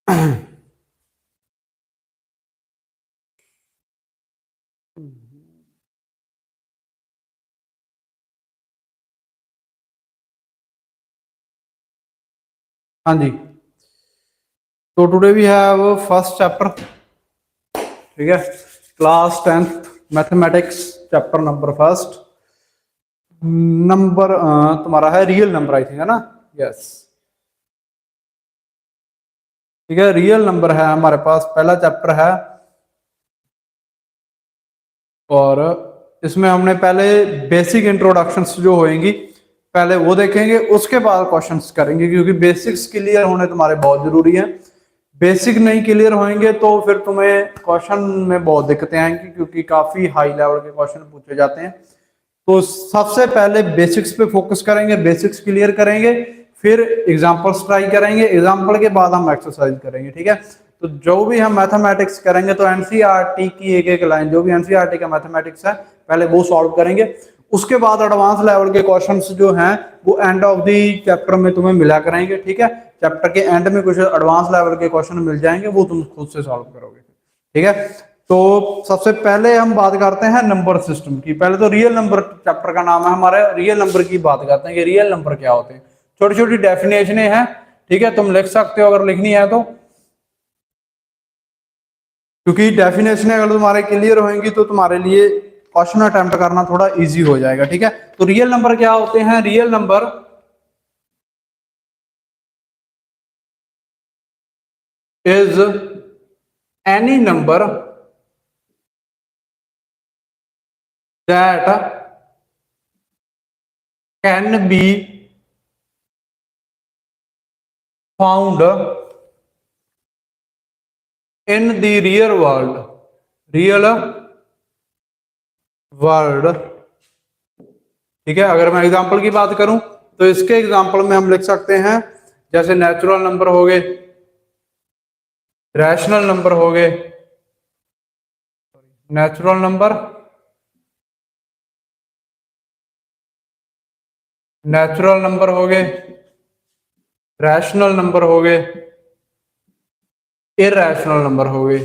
हाँ जी, तो today we have first chapter, ठीक है, class 10th mathematics, chapter number first. Number तुम्हारा है रियल नंबर, आई थिंक, है ना? यस, ठीक है, रियल नंबर है हमारे पास, पहला चैप्टर है। और इसमें हमने पहले बेसिक इंट्रोडक्शंस जो होंगी पहले वो देखेंगे, उसके बाद क्वेश्चंस करेंगे, क्योंकि बेसिक्स क्लियर होने तुम्हारे बहुत जरूरी है। बेसिक नहीं क्लियर होंगे तो फिर तुम्हें क्वेश्चन में बहुत दिक्कतें आएंगी, क्योंकि काफी हाई लेवल के क्वेश्चन पूछे जाते हैं। तो सबसे पहले बेसिक्स पे फोकस करेंगे, बेसिक्स क्लियर करेंगे, फिर एग्जांपल्स ट्राई करेंगे, एग्जांपल के बाद हम एक्सरसाइज करेंगे, ठीक है। तो जो भी हम मैथमेटिक्स करेंगे तो एनसीईआरटी की एक एक लाइन, जो भी एनसीईआरटी का मैथमेटिक्स है पहले वो सॉल्व करेंगे। उसके बाद एडवांस लेवल के क्वेश्चंस जो हैं वो एंड ऑफ दी चैप्टर में तुम्हें मिला करेंगे, ठीक है। चैप्टर के एंड में कुछ एडवांस लेवल के क्वेश्चन मिल जाएंगे, वो तुम खुद से सॉल्व करोगे, ठीक है। तो सबसे पहले हम बात करते हैं नंबर सिस्टम की। पहले तो रियल नंबर चैप्टर का नाम है हमारा, रियल नंबर की बात करते हैं कि रियल नंबर क्या होते हैं। छोटी छोटी डेफिनेशनें हैं, ठीक है, तुम लिख सकते हो अगर लिखनी है तो, क्योंकि डेफिनेशनें अगर तुम्हारे क्लियर होंगी तो तुम्हारे लिए क्वेश्चन अटेम्प्ट करना थोड़ा इजी हो जाएगा, ठीक है। तो रियल नंबर क्या होते हैं? Real number is any number that can be found in the real world, real world, ठीक है। अगर मैं एग्जांपल की बात करूं तो इसके एग्जांपल में हम लिख सकते हैं, जैसे नेचुरल नंबर हो गए, रैशनल नंबर हो गए, नेचुरल नंबर, नेचुरल नंबर हो गए, रैशनल नंबर हो गए, इरैशनल नंबर हो गए,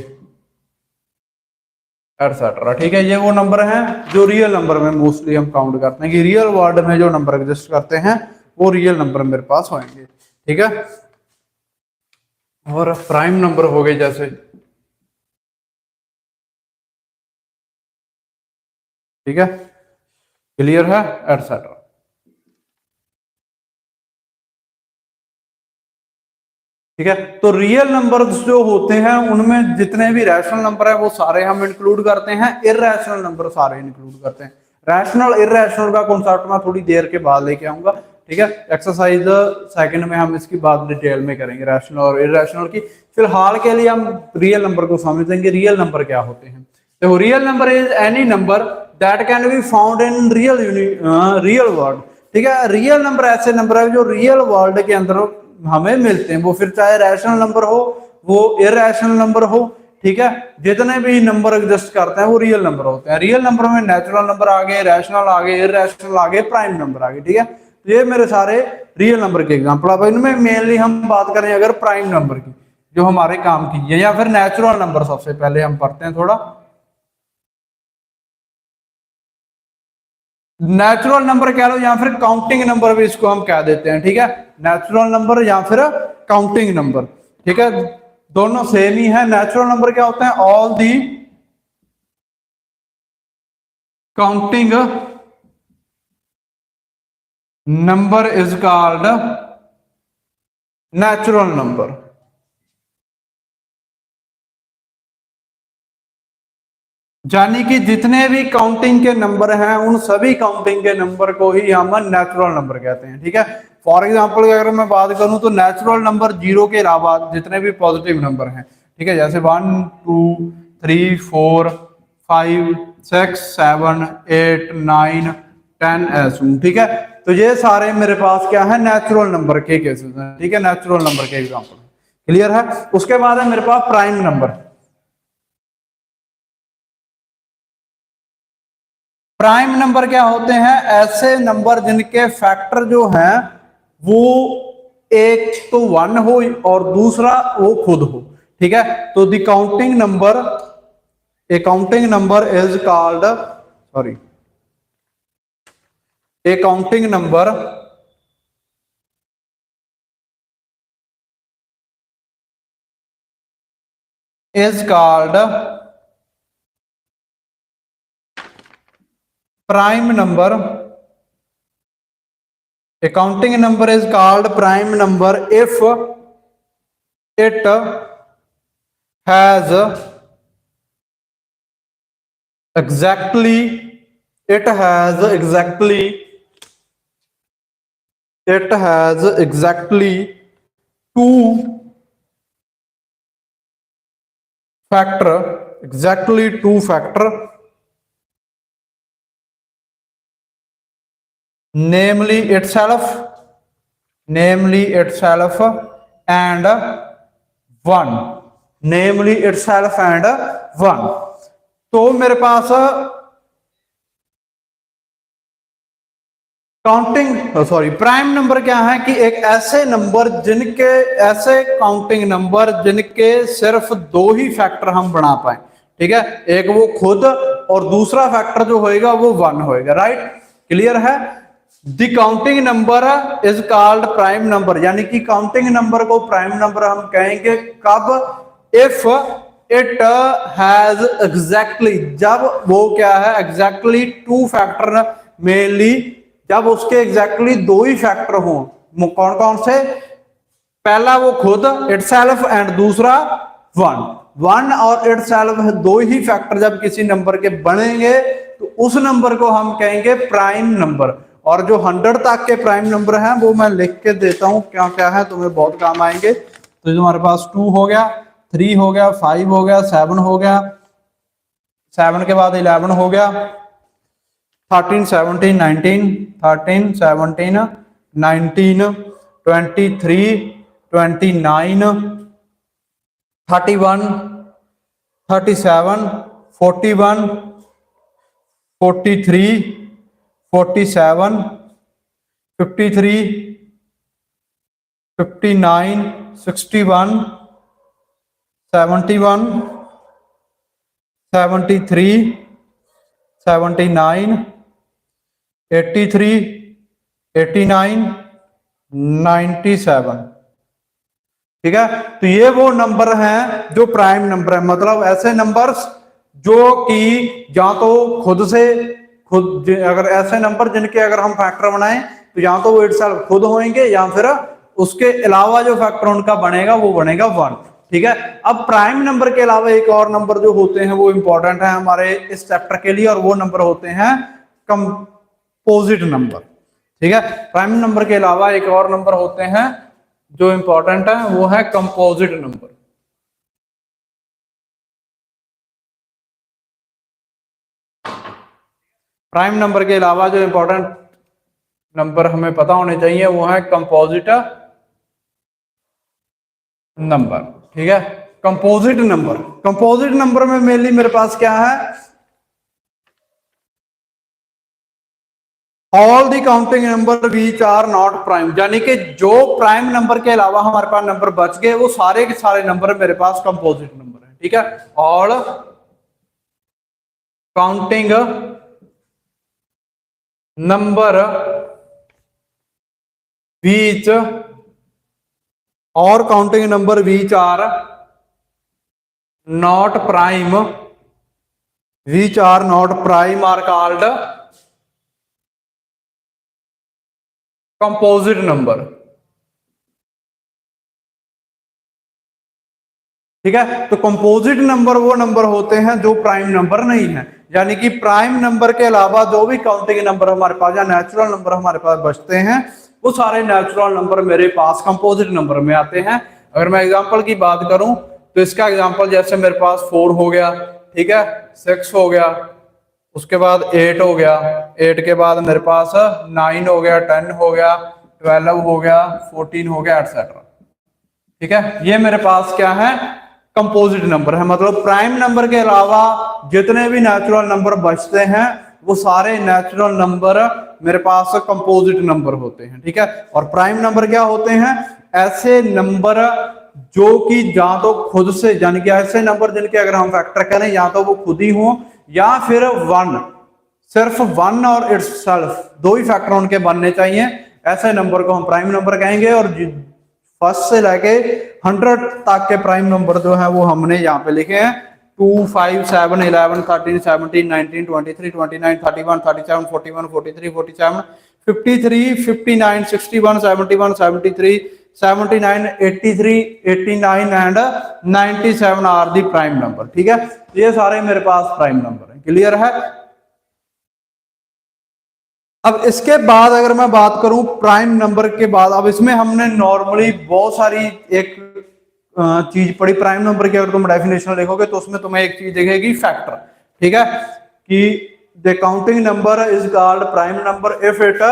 एटसेट्रा, ठीक है। ये वो नंबर हैं जो रियल नंबर में मोस्टली हम काउंट करते हैं कि रियल वर्ल्ड में जो नंबर एग्जिस्ट करते हैं वो रियल नंबर मेरे पास होंगे, ठीक है। और प्राइम नंबर हो गए जैसे, ठीक है, क्लियर है, एटसेट्रा। ठीक है, तो रियल नंबर्स जो होते हैं उनमें जितने भी रैशनल नंबर है वो सारे हम इंक्लूड करते हैं, इरैशनल नंबर सारे इंक्लूड करते हैं। रैशनल इरैशनल का कॉन्सेप्ट मैं थोड़ी देर के बाद लेके आऊंगा, ठीक है। एक्सरसाइज सेकंड में हम इसकी बात डिटेल में करेंगे, रैशनल और इरैशनल की। फिलहाल के लिए हम रियल नंबर को समझेंगे, रियल नंबर क्या होते हैं। तो real number is any number that can be found in real world, ठीक है। रियल नंबर ऐसे नंबर है जो रियल वर्ल्ड के अंदर हमें मिलते हैं, वो फिर चाहे रैशनल नंबर हो, वो इरैशनल नंबर हो, ठीक है। जितने भी नंबर एग्जिस्ट करते हैं वो रियल नंबर होते हैं। रियल नंबर में नेचुरल नंबर आ गए, रैशनल आ गए, इरैशनल आ गए, प्राइम नंबर आ गए, ठीक है। तो ये मेरे सारे रियल नंबर के एग्जाम्पल। अब इनमें मेनली हम बात करें अगर प्राइम नंबर की, जो हमारे काम की है, या फिर नेचुरल नंबर सबसे पहले हम पढ़ते हैं थोड़ा। नेचुरल नंबर कह लो या फिर काउंटिंग नंबर भी इसको हम कह देते हैं, ठीक है। नेचुरल नंबर या फिर काउंटिंग नंबर, ठीक है, दोनों सेम ही है। नेचुरल नंबर क्या होते हैं? All the counting number is called natural number. यानी कि जितने भी काउंटिंग के नंबर हैं उन सभी काउंटिंग के नंबर को ही हम नेचुरल नंबर कहते हैं, ठीक है। फॉर एग्जांपल अगर मैं बात करूं तो नेचुरल नंबर जीरो के अलावा जितने भी पॉजिटिव नंबर हैं, ठीक है, जैसे 1 2 3 4 5 6 7 8 9 10 ऐसे, ठीक है। तो ये सारे मेरे पास क्या है? नेचुरल नंबर के केसेस हैं, ठीक है, नेचुरल नंबर के एग्जाम्पल। क्लियर है? उसके बाद है मेरे पास प्राइम नंबर। प्राइम नंबर क्या होते हैं? ऐसे नंबर जिनके फैक्टर जो हैं वो एक तो 1 हो और दूसरा वो खुद हो, ठीक है। तो the counting number, A counting number is called, sorry, A counting number is called prime number. A counting number is called prime number if it has exactly, it has exactly, it has exactly two factor, exactly two factor, namely itself and 1, namely itself and 1। तो मेरे पास counting, sorry, prime number क्या है कि एक ऐसे number जिनके, ऐसे counting number जिनके सिर्फ दो ही फैक्टर हम बना पाए, ठीक है, एक वो खुद और दूसरा फैक्टर जो होएगा वो 1 होएगा, राइट, क्लियर है। The counting number is called prime number, यानी कि काउंटिंग नंबर को प्राइम नंबर हम कहेंगे कब, इफ इट हैज एग्जैक्टली, जब वो क्या है, एग्जैक्टली टू फैक्टर, मेनली जब उसके एग्जैक्टली दो ही फैक्टर हो। कौन कौन से, पहला वो खुद इटसेल्फ एंड दूसरा 1 और इटसेल्फ, दो ही फैक्टर जब किसी नंबर के बनेंगे तो उस नंबर को हम कहेंगे प्राइम नंबर। और जो 100 तक के प्राइम नंबर हैं वो मैं लिख के देता हूं क्या क्या है, तुम्हें बहुत काम आएंगे। तो जो हमारे पास 2 हो गया, 3 हो गया, 5 हो गया, 7 हो गया, 7 के बाद 11 हो गया, 13, 17, 19, 13, 17, 19, 23, 29, 31, 37, 41, 43, 47, 53, 59, 61, 71, 73, 79, 83, 89, 97, ठीक है। तो ये वो नंबर हैं जो प्राइम नंबर है, मतलब ऐसे नंबर्स जो कि या तो खुद से, खुद अगर ऐसे नंबर जिनके अगर हम फैक्टर बनाएं तो या तो वो इटसेल्फ खुद होंगे या फिर उसके अलावा जो फैक्टर उनका बनेगा वो बनेगा 1, ठीक है। अब प्राइम नंबर के अलावा एक और नंबर जो होते हैं वो इंपॉर्टेंट है हमारे इस चैप्टर के लिए, और वो नंबर होते हैं कंपोजिट नंबर, ठीक है। प्राइम नंबर के अलावा एक और नंबर होते हैं जो इंपॉर्टेंट है, वो है कंपोजिट नंबर। प्राइम नंबर के अलावा जो इंपॉर्टेंट नंबर हमें पता होने चाहिए वो है कंपोजिट नंबर, ठीक है। कंपोजिट नंबर, कंपोजिट नंबर में मेनली मेरे पास क्या है, all the counting number which are not prime, यानी कि जो प्राइम नंबर के अलावा हमारे पास नंबर बच गए वो सारे के सारे नंबर मेरे पास कंपोजिट नंबर है, ठीक है। ऑल काउंटिंग नंबर विच, और counting number which are not prime, which are not prime are called composite number, ठीक है। तो कंपोजिट नंबर वो नंबर होते हैं जो प्राइम नंबर नहीं है, यानी कि प्राइम नंबर के अलावा जो भी काउंटिंग नंबर हमारे पास या नेचुरल नंबर हमारे पास बचते हैं वो सारे नेचुरल नंबर मेरे पास कंपोजिट नंबर में आते हैं। अगर मैं एग्जांपल की बात करूं तो इसका एग्जांपल जैसे मेरे पास 4 हो गया, ठीक है, 6 हो गया, उसके बाद 8 हो गया, 8 के बाद मेरे पास 9 हो गया, 10 हो गया, 12 हो गया, 14 हो गया, एटसेट्रा, ठीक है। ये मेरे पास क्या है, कंपोजिट नंबर है। मतलब प्राइम नंबर के अलावा जितने भी नेचुरल नंबर बचते हैं वो सारे नेचुरल नंबर मेरे पास कंपोजिट नंबर होते हैं, ठीक है। और प्राइम नंबर क्या होते हैं, ऐसे नंबर जो कि या तो खुद से, यानी कि ऐसे नंबर जिनके अगर हम फैक्टर करें या तो वो खुद ही हो या फिर वन, सिर्फ वन और इट्स सेल्फ, दो ही फैक्टर उनके बनने चाहिए, ऐसे नंबर को हम प्राइम नंबर कहेंगे। और फर्स्ट से लेके 100 तक के प्राइम नंबर जो है वो हमने यहाँ पे लिखे हैं 2, 5, 7, 11, 13, 17, 19, 23, 29, 31, 37, 41, 43, 47, 53, 59, 61, 71, 73, 79, 83, 89 and 97 are the prime number. ठीक है, ये सारे मेरे पास प्राइम नंबर है। क्लियर है? अब इसके बाद अगर मैं बात करूं प्राइम नंबर के बाद, अब इसमें हमने नॉर्मली बहुत सारी एक चीज पढ़ी प्राइम नंबर की। अगर तुम डेफिनेशन देखोगे तो उसमें तुम्हें एक चीज दिखेगी फैक्टर। ठीक है, कि the counting number is called prime number if it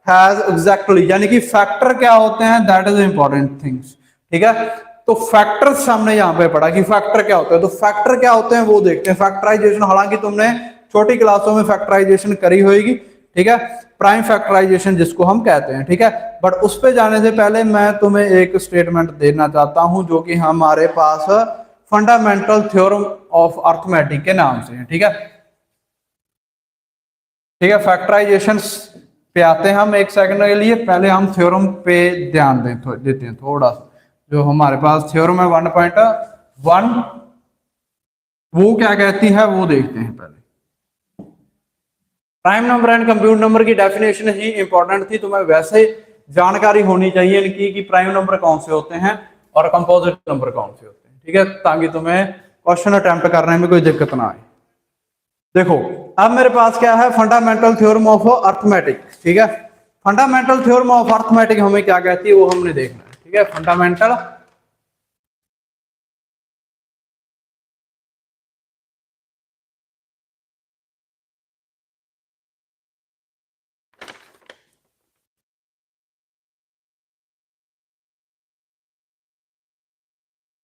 has exactly, यानी कि फैक्टर क्या होते हैं, दैट इज इंपॉर्टेंट थिंग्स। ठीक है, तो फैक्टर्स हमने यहाँ पे पढ़ा कि फैक्टर क्या होता है। तो फैक्टर क्या होते हैं वो देखते हैं। फैक्टराइजेशन, हालांकि तुमने छोटी क्लासों में फैक्टराइजेशन करी होगी। ठीक है, प्राइम फैक्टराइजेशन जिसको हम कहते हैं। ठीक है, बट उस पे जाने से पहले मैं तुम्हें एक स्टेटमेंट देना चाहता हूं जो कि हमारे पास फंडामेंटल थ्योरम ऑफ अर्थमेटिक के नाम से है। ठीक है, ठीक है, फैक्टराइजेशन पे आते हैं हम एक सेकंड के लिए। पहले हम थ्योरम पे ध्यान देते हैं थोड़ा सा। जो हमारे पास थ्योरम है 1.1, वो क्या कहती है वो देखते हैं पहले। Prime number and compute number की डेफिनेशन ही इंपॉर्टेंट थी, तुम्हें वैसे जानकारी होनी चाहिए इनकी कि प्राइम नंबर कौन से होते हैं और कंपोजिट नंबर कौन से होते हैं। ठीक है, ताकि तुम्हें क्वेश्चन अटेम्प्ट करने में कोई दिक्कत ना आए। देखो, अब मेरे पास क्या है, फंडामेंटल थ्योरम ऑफ अर्थमेटिक। ठीक है, फंडामेंटल थ्योरम ऑफ अर्थमेटिक हमें क्या कहती है वो हमने देखना है। ठीक है, fundamental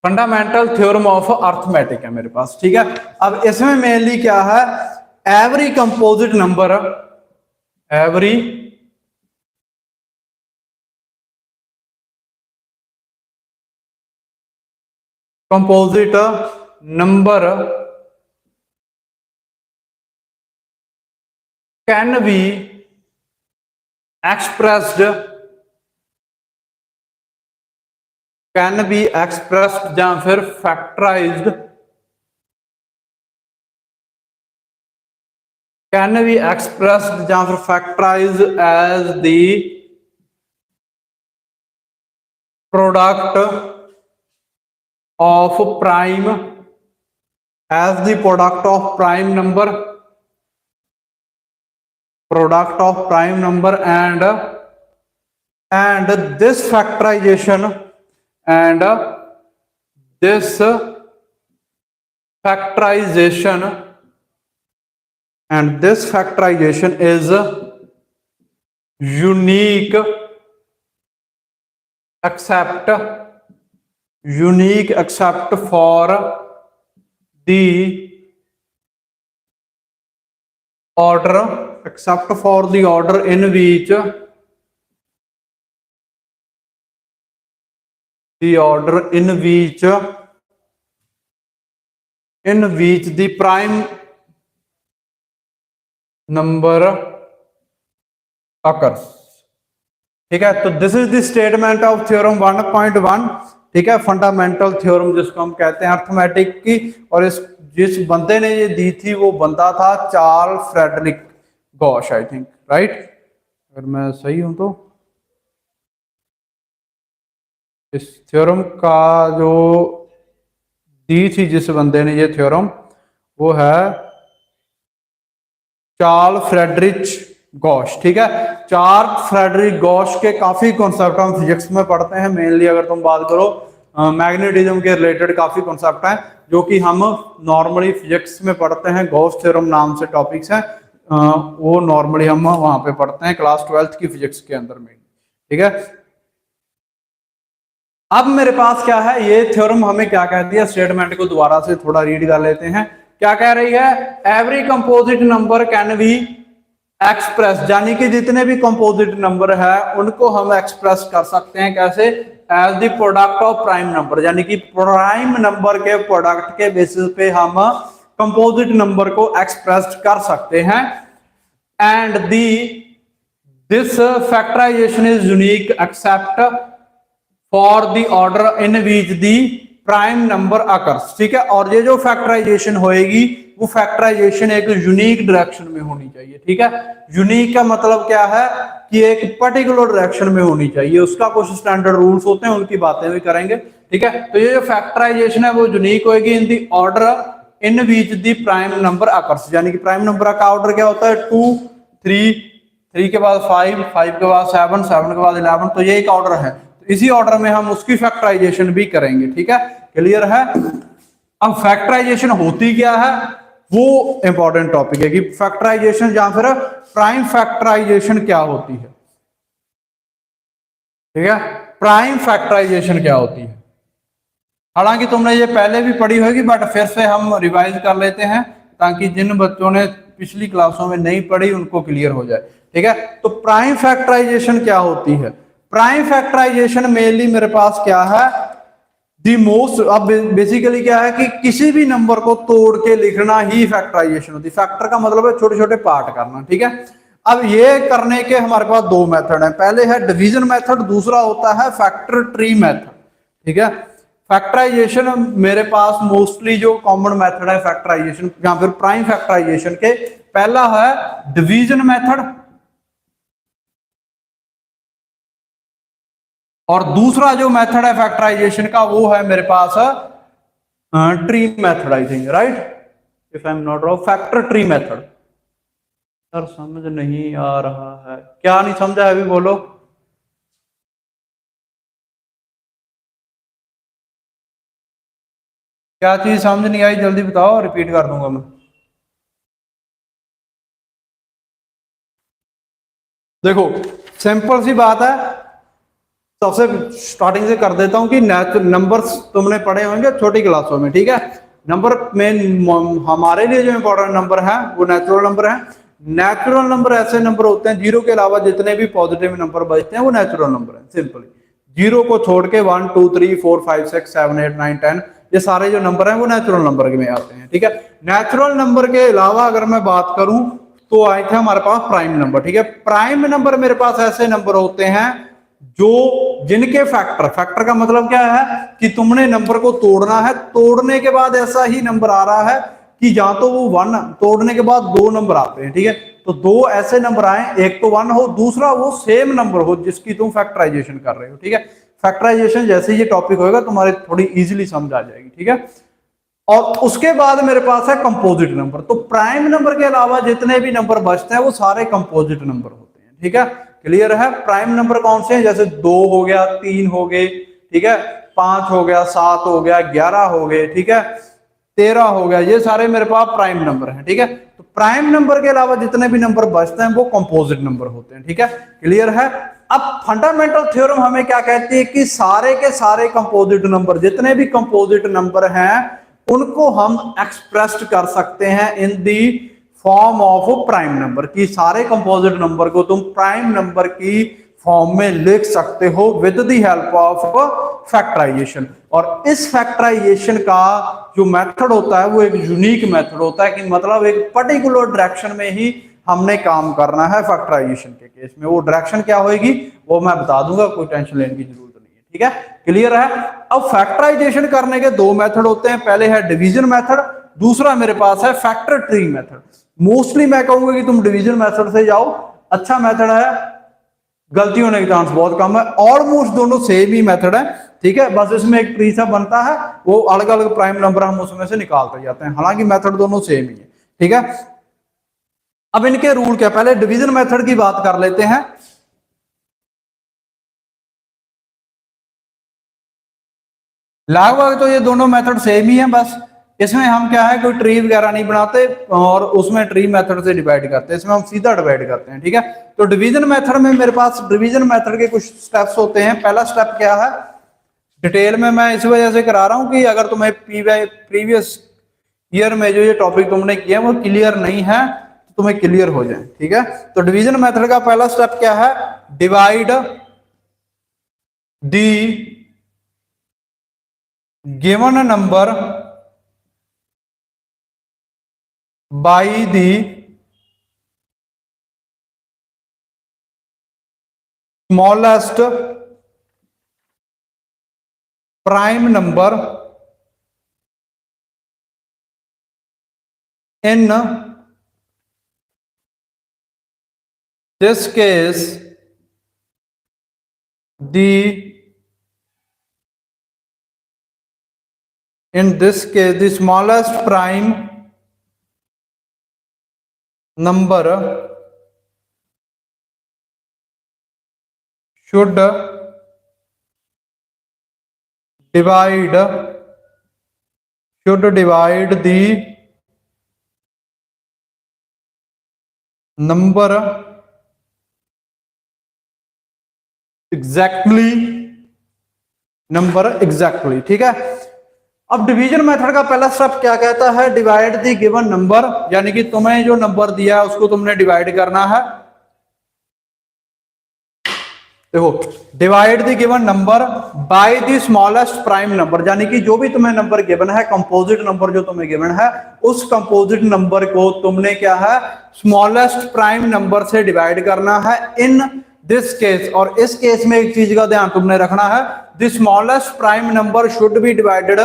fundamental theorem of arithmetic है मेरे पास। ठीक है, अब इसमें मेनली क्या है, every composite number, every composite number can be expressed, can be expressed या फिर फैक्टराइज्ड, कैन बी एक्सप्रेस्ड या फिर factorized as the product of prime, as the product of prime number, product of prime number and this factorization and this factorization and this factorization is unique except for the order, except for the order in which the prime number occurs। ठीक है, तो this is the statement of theorem 1.1। ठीक है, fundamental theorem जिसको हम कहते हैं arithmetic की। और जिस बंदे ने ये दी थी वो बंदा था Charles Frederick Gauss, I think, right, अगर मैं सही हूं तो। इस थ्योरम का जो दी थी जिस बंदे ने ये थ्योरम, वो है चार्ल्स फ्रेडरिक गॉश। ठीक है, चार्ल्स फ्रेडरिक गॉश के काफी कॉन्सेप्ट हम फिजिक्स में पढ़ते हैं। मेनली अगर तुम बात करो मैग्नेटिज्म के रिलेटेड काफी कॉन्सेप्ट हैं जो कि हम नॉर्मली फिजिक्स में पढ़ते हैं। गॉस थ्योरम नाम से टॉपिक्स हैं, वो नॉर्मली हम वहां पे पढ़ते हैं क्लास 12th की फिजिक्स के अंदर में। ठीक है, अब मेरे पास क्या है, ये थ्योरम हमें क्या कहती है, स्टेटमेंट को दोबारा से थोड़ा रीड कर लेते हैं। क्या कह रही है, every composite number can be express, यानी कि जितने भी कंपोजिट नंबर है उनको हम एक्सप्रेस कर सकते हैं कैसे, as the product of prime number, यानी कि प्राइम नंबर के प्रोडक्ट के बेसिस पे हम कंपोजिट नंबर को एक्सप्रेस कर सकते हैं। And the this factorization is unique except for the order in which the prime number occurs, ठीक है। और ये जो फैक्टराइजेशन होएगी वो फैक्टराइजेशन एक यूनिक डायरेक्शन में होनी चाहिए, ठीक है। यूनिक का मतलब क्या है कि एक पर्टिकुलर डायरेक्शन में होनी चाहिए, उसका कुछ स्टैंडर्ड रूल्स होते हैं, उनकी बातें भी करेंगे, ठीक है। तो ये जो फैक्टराइजेशन है वो यूनिक होएगी in the order in which the prime number occurs, यानी कि प्राइम नंबर का ऑर्डर क्या होता है, 2 3, 3 के बाद 5, 5 के बाद 7, 7 के बाद 11, तो ये एक ऑर्डर है। इसी ऑर्डर में हम उसकी फैक्टराइजेशन भी करेंगे, ठीक है, क्लियर है। अब फैक्टराइजेशन होती क्या है वो इंपॉर्टेंट टॉपिक है कि फैक्टराइजेशन या फिर प्राइम फैक्टराइजेशन क्या होती है, ठीक है। प्राइम फैक्टराइजेशन क्या होती है, हालांकि तुमने ये पहले भी पढ़ी होगी बट फिर से हम रिवाइज कर लेते हैं ताकि जिन बच्चों ने पिछली क्लासों में नहीं पढ़ी उनको क्लियर हो जाए, ठीक है। तो प्राइम फैक्टराइजेशन क्या होती है, प्राइम फैक्टराइजेशन मेनली मेरे पास क्या है, दी मोस्ट, अब बेसिकली क्या है कि किसी भी नंबर को तोड़ के लिखना ही फैक्टराइजेशन होती है। फैक्टर का मतलब है छोटे छोटे पार्ट करना, ठीक है। अब ये करने के हमारे पास दो मेथड हैं, पहले है डिवीजन मेथड, दूसरा होता है फैक्टर ट्री मेथड, ठीक है। फैक्टराइजेशन मेरे पास मोस्टली जो कॉमन मेथड है फैक्टराइजेशन या फिर प्राइम फैक्टराइजेशन के, पहला है डिवीजन मेथड और दूसरा जो मेथड है फैक्टराइजेशन का वो है मेरे पास tree method, I think, right, if I am not wrong, factor tree method. Sir समझ नहीं आ रहा है, क्या नहीं समझा है अभी बोलो। क्या चीज समझ नहीं आई जल्दी बताओ, रिपीट कर दूंगा मैं। देखो सिंपल सी बात है, सबसे स्टार्टिंग से कर देता हूं कि नंबर्स तुमने पढ़े होंगे छोटी क्लासों में, ठीक है। नंबर में हमारे लिए जो इंपॉर्टेंट नंबर है वो नेचुरल नंबर है। नेचुरल नंबर ऐसे नंबर होते हैं, जीरो के अलावा जितने भी पॉजिटिव नंबर बचते हैं वो नेचुरल नंबर है, सिंपली। जीरो को छोड़ के 1 2 3 4 5 6 7 8 9 10 ये सारे जो नंबर हैं वो नेचुरल नंबर में आते हैं, ठीक है। नेचुरल नंबर के अलावा अगर मैं बात करूं तो आए थे हमारे पास प्राइम नंबर, ठीक है। प्राइम नंबर मेरे पास ऐसे नंबर होते हैं जो जिनके फैक्टर, फैक्टर का मतलब क्या है कि तुमने नंबर को तोड़ना है, तोड़ने के बाद ऐसा ही नंबर आ रहा है कि या तो वो 1, तोड़ने के बाद 2 नंबर आते हैं, ठीक है। तो 2 ऐसे नंबर आए, एक तो 1 हो, दूसरा वो सेम नंबर हो जिसकी तुम फैक्टराइजेशन कर रहे हो, ठीक है। फैक्टराइजेशन जैसे ये टॉपिक होगा तुम्हारे थोड़ी इजीली समझ आ जाएगी, ठीक है। और उसके बाद मेरे पास है कंपोजिट नंबर। तो प्राइम नंबर के अलावा जितने भी नंबर बचते हैं वो सारे कंपोजिट नंबर होते हैं, ठीक है, क्लियर है। प्राइम नंबर कौन से हैं, जैसे 2 हो गया, 3 हो गए, ठीक है, 5 हो गया, 7 हो गया, 11 हो गए, ठीक है, 13 हो गया, ये सारे मेरे पास प्राइम नंबर हैं, ठीक है। तो प्राइम नंबर के अलावा जितने भी नंबर बचते हैं वो कंपोजिट नंबर होते हैं, ठीक है, क्लियर है। अब फंडामेंटल थ्योरम हमें क्या कहती है कि सारे के सारे कंपोजिट नंबर, जितने भी कंपोजिट नंबर हैं उनको हम एक्सप्रेस कर सकते हैं in the form of prime number, की सारे कंपोजिट नंबर को तुम प्राइम नंबर की फॉर्म में लिख सकते हो with the help of factorization. और इस फैक्टराइजेशन का जो मेथड होता है वो एक यूनिक मेथड होता है कि मतलब एक पर्टिकुलर डायरेक्शन में ही हमने काम करना है। फैक्टराइजेशन के केस में वो डायरेक्शन क्या होगी वो मैं बता दूंगा, कोई टेंशन लेने की जरूरत नहीं है, ठीक है, क्लियर है। अब फैक्टराइजेशन करने के दो मेथड होते हैं, पहले है डिवीजन मेथड, दूसरा मेरे पास है फैक्टर ट्री मेथड। मोस्टली मैं कहूंगा कि तुम डिवीजन मेथड से जाओ, अच्छा मेथड है, गलती होने के चांस बहुत कम है। ऑलमोस्ट दोनों सेम ही मेथड है, ठीक है, बस इसमें एक ट्री सा बनता है, वो अलग अलग प्राइम नंबर हम उसमें से निकालते जाते हैं, हालांकि मेथड दोनों सेम ही है, ठीक है। अब इनके रूल क्या, पहले डिवीजन मेथड की बात कर लेते हैं। लगभग तो ये दोनों मेथड सेम ही है, बस इसमें हम क्या है कोई ट्री वगैरह नहीं बनाते और उसमें ट्री मेथड से डिवाइड करते हैं, इसमें हम सीधा डिवाइड करते हैं, ठीक है। तो डिवीजन मेथड में मेरे पास डिवीजन मेथड के कुछ स्टेप्स होते हैं। पहला स्टेप क्या है, डिटेल में मैं इस वजह से करा रहा हूं कि अगर तुम्हें प्रीवियस ईयर में जो ये टॉपिक तुमने किया वो क्लियर नहीं है तुम्हें क्लियर हो जाए। ठीक है, तो डिवीजन मेथड का पहला स्टेप क्या है, divide the given number by the smallest prime number in this case the in this case the smallest prime number should divide the number exactly। ठीक है, अब डिवीजन मेथड का पहला स्टेप क्या कहता है, डिवाइड द गिवन नंबर, यानी कि तुम्हें जो नंबर दिया है उसको तुमने डिवाइड करना है। देखो, divide the given number by the smallest prime number, यानी कि जो भी तुम्हें नंबर गिवन है, कंपोजिट नंबर जो तुम्हें गिवन है, उस कंपोजिट नंबर को तुमने क्या है, स्मॉलेस्ट प्राइम नंबर से डिवाइड करना है इन दिस केस। और इस केस में एक चीज का ध्यान तुमने रखना है, the smallest prime number should be divided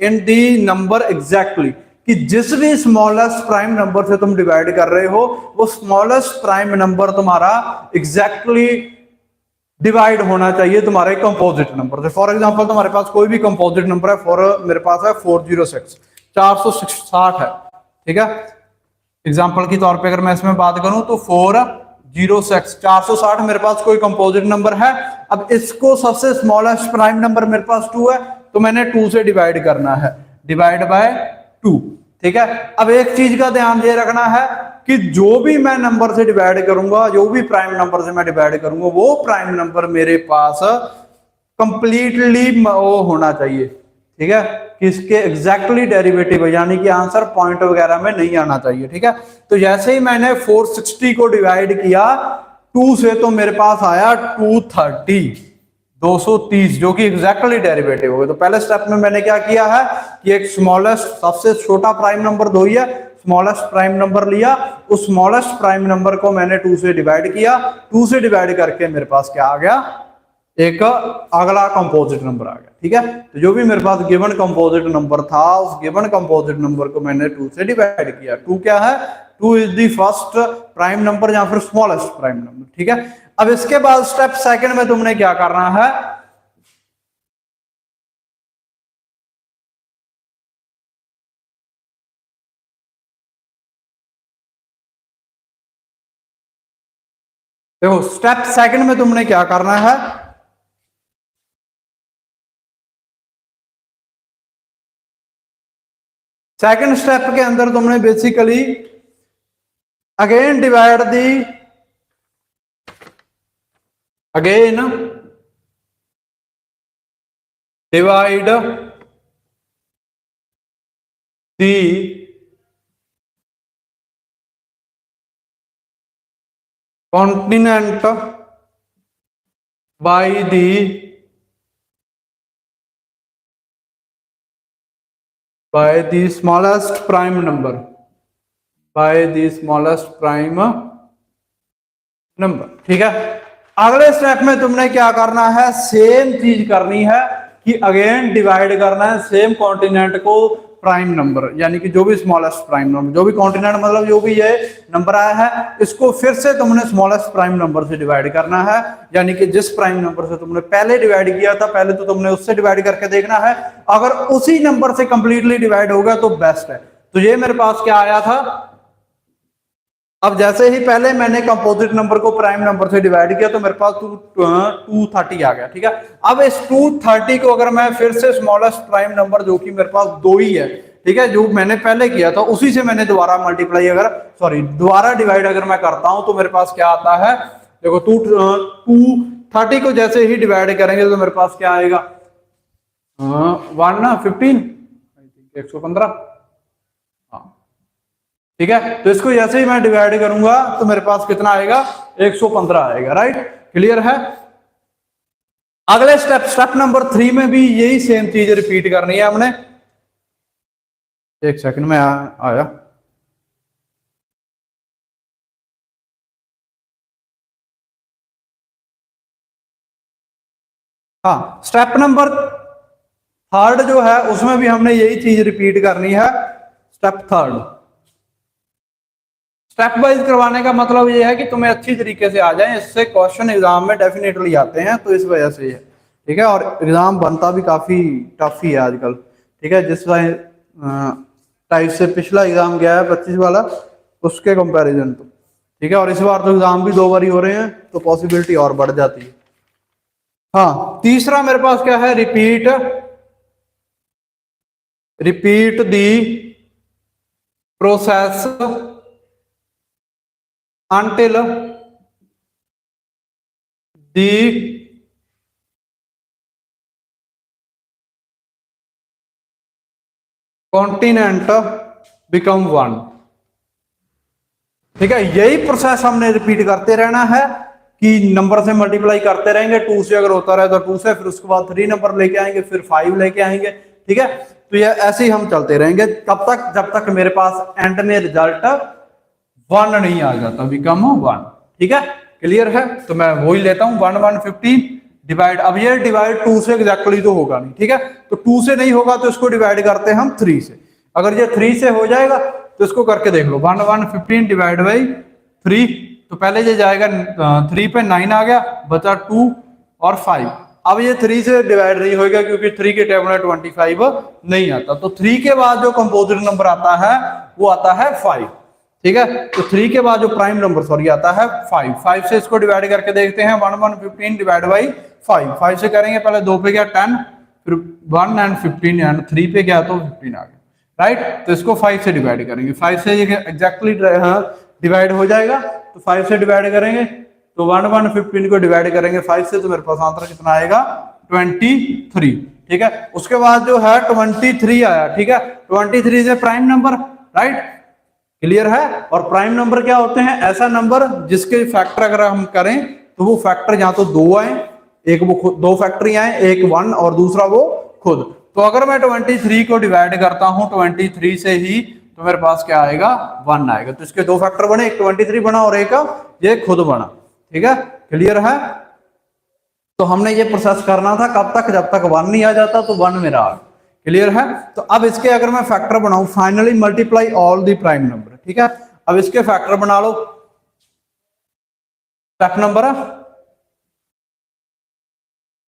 in the number exactly, कि जिस भी स्मॉलेस्ट प्राइम नंबर से तुम डिवाइड कर रहे हो वो स्मॉलेस्ट प्राइम नंबर तुम्हारा एग्जैक्टली डिवाइड होना चाहिए तुम्हारे कंपोजिट नंबर से। फॉर एग्जांपल तुम्हारे पास कोई भी कंपोजिट नंबर है, मेरे पास है 406 460 है। ठीक है, एग्जांपल के तौर पे अगर मैं इसमें बात करूं तो 406 460 मेरे पास कोई कंपोजिट नंबर है। अब इसको सबसे स्मॉलेस्ट प्राइम नंबर मेरे पास 2 है, तो मैंने 2 से डिवाइड करना है, डिवाइड बाय 2। ठीक है, अब एक चीज का ध्यान ये रखना है कि जो भी मैं नंबर से डिवाइड करूंगा, जो भी प्राइम नंबर से मैं डिवाइड करूंगा, वो प्राइम नंबर मेरे पास कंप्लीटली वो होना चाहिए। ठीक है, कि इसके एग्जैक्टली डेरिवेटिव, यानी कि आंसर पॉइंट वगैरह में नहीं आना चाहिए। ठीक है, तो जैसे ही मैंने 460 को डिवाइड किया 2 से, तो मेरे पास आया 230 जो कि एग्जैक्टली डेरिवेटिव हो गया। तो पहले स्टेप में मैंने क्या किया है कि एक स्मॉलेस्ट, सबसे छोटा प्राइम नंबर 2 ही है, स्मॉलेस्ट प्राइम नंबर लिया, उस स्मॉलेस्ट प्राइम नंबर को मैंने 2 से डिवाइड किया, 2 से डिवाइड करके मेरे पास क्या आ गया, एक अगला कंपोजिट नंबर आ गया। ठीक है, तो जो भी मेरे पास गिवन कंपोजिट नंबर था, उस गिवन कंपोजिट नंबर को मैंने 2 से डिवाइड किया। 2 क्या है, 2 is the first prime number या फिर स्मॉलेस्ट प्राइम नंबर। ठीक है, अब इसके बाद स्टेप सेकंड में तुमने क्या करना है, देखो स्टेप सेकंड में तुमने क्या करना है, सेकंड स्टेप के अंदर तुमने basically again divide the continent by the smallest prime number, ठीक है, अगले स्टेप में तुमने क्या करना है, सेम चीज करनी है कि अगेन डिवाइड करना है सेम कॉन्टिनेंट को प्राइम नंबर, यानी कि जो भी स्मॉलेस्ट प्राइम नंबर, जो भी कॉन्टिनेंट मतलब जो भी ये नंबर आया है, इसको फिर से तुमने स्मॉलेस्ट प्राइम नंबर से डिवाइड करना है। यानी कि जिस प्राइम नंबर से तुमने पहले डिवाइड किया था, पहले तो तुमने उससे डिवाइड करके देखना है, अगर उसी नंबर से कंप्लीटली डिवाइड होगा तो बेस्ट है। तो ये मेरे पास क्या आया था, अब जैसे ही पहले मैंने कंपोजिट नंबर को प्राइम नंबर से डिवाइड किया तो मेरे पास 230 आ गया। ठीक है, अब इस 230 को अगर मैं फिर से स्मॉलेस्ट प्राइम नंबर जो कि मेरे पास 2 ही है, ठीक है, जो मैंने पहले किया था उसी से मैंने दोबारा मल्टीप्लाई दोबारा डिवाइड अगर मैं करता हूं तो मेरे पास क्या आता है, देखो 230 को जैसे ही डिवाइड करेंगे तो मेरे पास क्या आएगा, 115 115 ठीक है। तो इसको जैसे ही मैं डिवाइड करूंगा तो मेरे पास कितना आएगा, 115 आएगा, राइट। क्लियर है। अगले स्टेप नंबर 3 में भी यही सेम चीज रिपीट करनी है हमने। एक सेकंड में आया। हाँ, स्टेप नंबर 3 जो है उसमें भी हमने यही चीज रिपीट करनी है। स्टेप 3 स्टेप वाइज करवाने का मतलब ये है कि तुम्हें अच्छी तरीके से आ जाए, इससे क्वेश्चन एग्जाम में डेफिनेटली आते हैं, तो इस वजह से ये, ठीक है। और एग्जाम बनता भी काफी टफ ही है आजकल, ठीक है। जिस टाइप से पिछला एग्जाम गया है 25 वाला, उसके कंपैरिजन तो, ठीक है। और इस बार तो एग्जाम भी 2 बार ही हो रहे हैं, तो पॉसिबिलिटी और बढ़ जाती है। हाँ, तीसरा मेरे पास क्या है, repeat the process until the continent become one, ठीक है। यही प्रोसेस हमने रिपीट करते रहना है कि नंबर से मल्टीप्लाई करते रहेंगे, 2 से अगर होता रहे तो 2 से, फिर उसके बाद 3 नंबर लेके आएंगे, फिर 5 लेके आएंगे, ठीक है। तो ये ऐसे ही हम चलते रहेंगे तब तक जब तक मेरे पास एंड में रिजल्ट 1 नहीं आ जाता, बिकम 1, ठीक है। क्लियर है। तो मैं वही लेता हूं 1 115 डिवाइड। अब ये डिवाइड 2 से एग्जैक्टली तो होगा नहीं, ठीक है। तो 2 से नहीं होगा तो इसको डिवाइड करते हैं हम 3 से। अगर ये 3 से हो जाएगा तो इसको करके देख लो, 1 115 डिवाइड बाई 3। तो पहले ये जाएगा 3 पे 9 आ गया, बचा 2 और 5। अब ये 3 से डिवाइड नहीं होगा क्योंकि 3 के टेबल में 25 नहीं आता। तो 3 के बाद जो कंपोजिट नंबर आता है वो आता है 5, ठीक है। तो 3 के बाद जो प्राइम नंबर सॉरी आता है 5 से इसको डिवाइड करके देखते हैं, 1 115 डिवाइड बाई 5 से करेंगे, पहले 2 पे गया 10, फिर 1 एंड 15 एंड 3 पे गया तो 15 आ गया, राइट। तो इसको 5 से डिवाइड करेंगे, 5 से एग्जैक्टली डिवाइड हो जाएगा। तो 5 से डिवाइड करेंगे तो 1 115 को डिवाइड करेंगे 5 से, तो मेरे पास आंसर कितना आएगा, 23, ठीक है। उसके बाद जो है 23 आया, ठीक है। 23 से प्राइम नंबर, राइट। क्लियर है। और प्राइम नंबर क्या होते हैं, ऐसा नंबर जिसके फैक्टर अगर हम करें तो वो फैक्टर या तो 2 आए, एक वो खुद 2 फैक्टर ही आए, एक 1 और दूसरा वो खुद। तो अगर मैं 23 को डिवाइड करता हूं 23 से ही, तो मेरे पास क्या आएगा, 1 आएगा। तो इसके 2 फैक्टर बने, एक 23 बना और एक ये खुद बना, ठीक है। क्लियर है। तो हमने ये प्रोसेस करना था कब तक, जब तक 1 नहीं आ जाता, तो 1 मेरा आ गया। क्लियर है। तो अब इसके अगर मैं फैक्टर बनाऊं, finally multiply all the prime number, ठीक है। अब इसके फैक्टर बना लो। स्टेप नंबर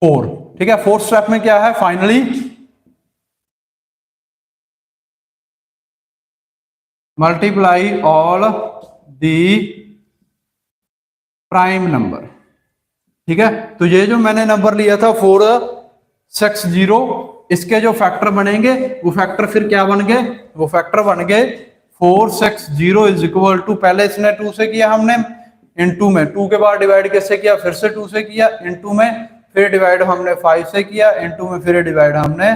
4, ठीक है। 4th स्टेप में क्या है, finally multiply all the prime number, ठीक है। तो ये जो मैंने नंबर लिया था 460, इसके जो फैक्टर बनेंगे वो फैक्टर फिर क्या बन गए, वो फैक्टर बन गए 460 इज इक्वल टू, पहले इसने 2 से किया हमने, इनटू में 2 के बाद डिवाइड कैसे किया, फिर से 2 से किया, इनटू में फिर डिवाइड हमने 5 से किया, इनटू में फिर डिवाइड हमने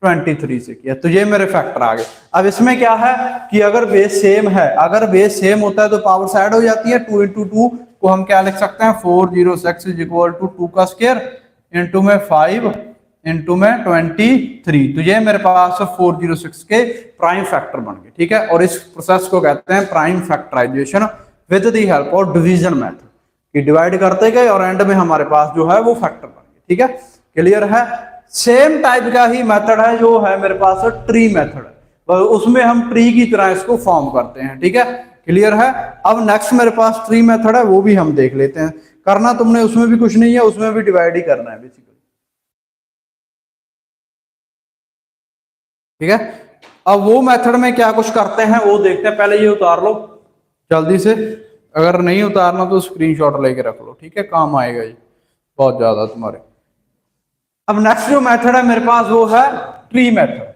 23 से किया। तो ये मेरे फैक्टर आ गए। अब इसमें क्या है कि अगर बेस सेम है, अगर बेस सेम होता है तो पावर साइड हो जाती है। 2 × 2 को हम क्या लिख सकते हैं, 406 इज इक्वल टू 2 का स्क्वायर इनटू में 5 इनटू में 23। तो ये मेरे पास 406 के प्राइम फैक्टर बन गए, ठीक है। और इस प्रोसेस को कहते हैं prime factorization with the help of division method, कि डिवाइड करते गए और एंड में हमारे पास जो है वो फैक्टर बन गए, ठीक है। क्लियर है। सेम टाइप का ही मेथड है जो है मेरे पास ट्री मेथड है, उसमें हम ट्री की तरह इसको फॉर्म करते हैं, ठीक है। क्लियर है। अब नेक्स्ट मेरे पास ट्री मेथड है, वो भी हम देख लेते हैं। करना तुमने उसमें भी कुछ नहीं है, उसमें भी डिवाइड ही करना है बेसिकली, ठीक है। अब वो मेथड में क्या कुछ करते हैं वो देखते हैं। पहले ये उतार लो जल्दी से, अगर नहीं उतारना तो स्क्रीनशॉट लेके रख लो, ठीक है, काम आएगा ये बहुत ज्यादा तुम्हारे। अब नेक्स्ट जो मेथड है मेरे पास वो है ट्री मेथड।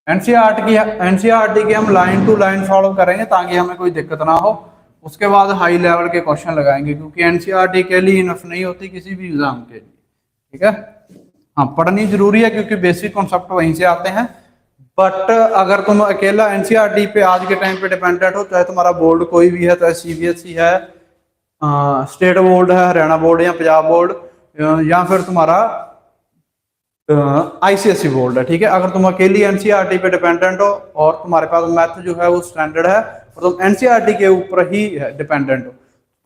एनसीईआरटी की हम लाइन टू लाइन फॉलो करेंगे ताकि हमें कोई दिक्कत ना हो। उसके बाद हाई लेवल के क्वेश्चन लगाएंगे, क्योंकि एनसीईआरटी के लिए इनफ नहीं होती किसी भी एग्जाम के लिए, ठीक है। हाँ, पढ़नी जरूरी है क्योंकि बेसिक कॉन्सेप्ट वहीं से आते हैं। बट अगर तुम अकेला एनसीईआरटी पे आज के टाइम पे डिपेंडेंट हो, चाहे तुम्हारा बोर्ड कोई भी है, चाहे सीबीएसई है, स्टेट बोर्ड है, हरियाणा बोर्ड या पंजाब बोर्ड, या फिर तुम्हारा आईसीएसई बोर्ड है, ठीक है। अगर तुम अकेली एनसीईआरटी पे डिपेंडेंट हो और तुम्हारे पास मैथ जो है वो स्टैंडर्ड है और तुम एनसीईआरटी के ऊपर ही डिपेंडेंट हो,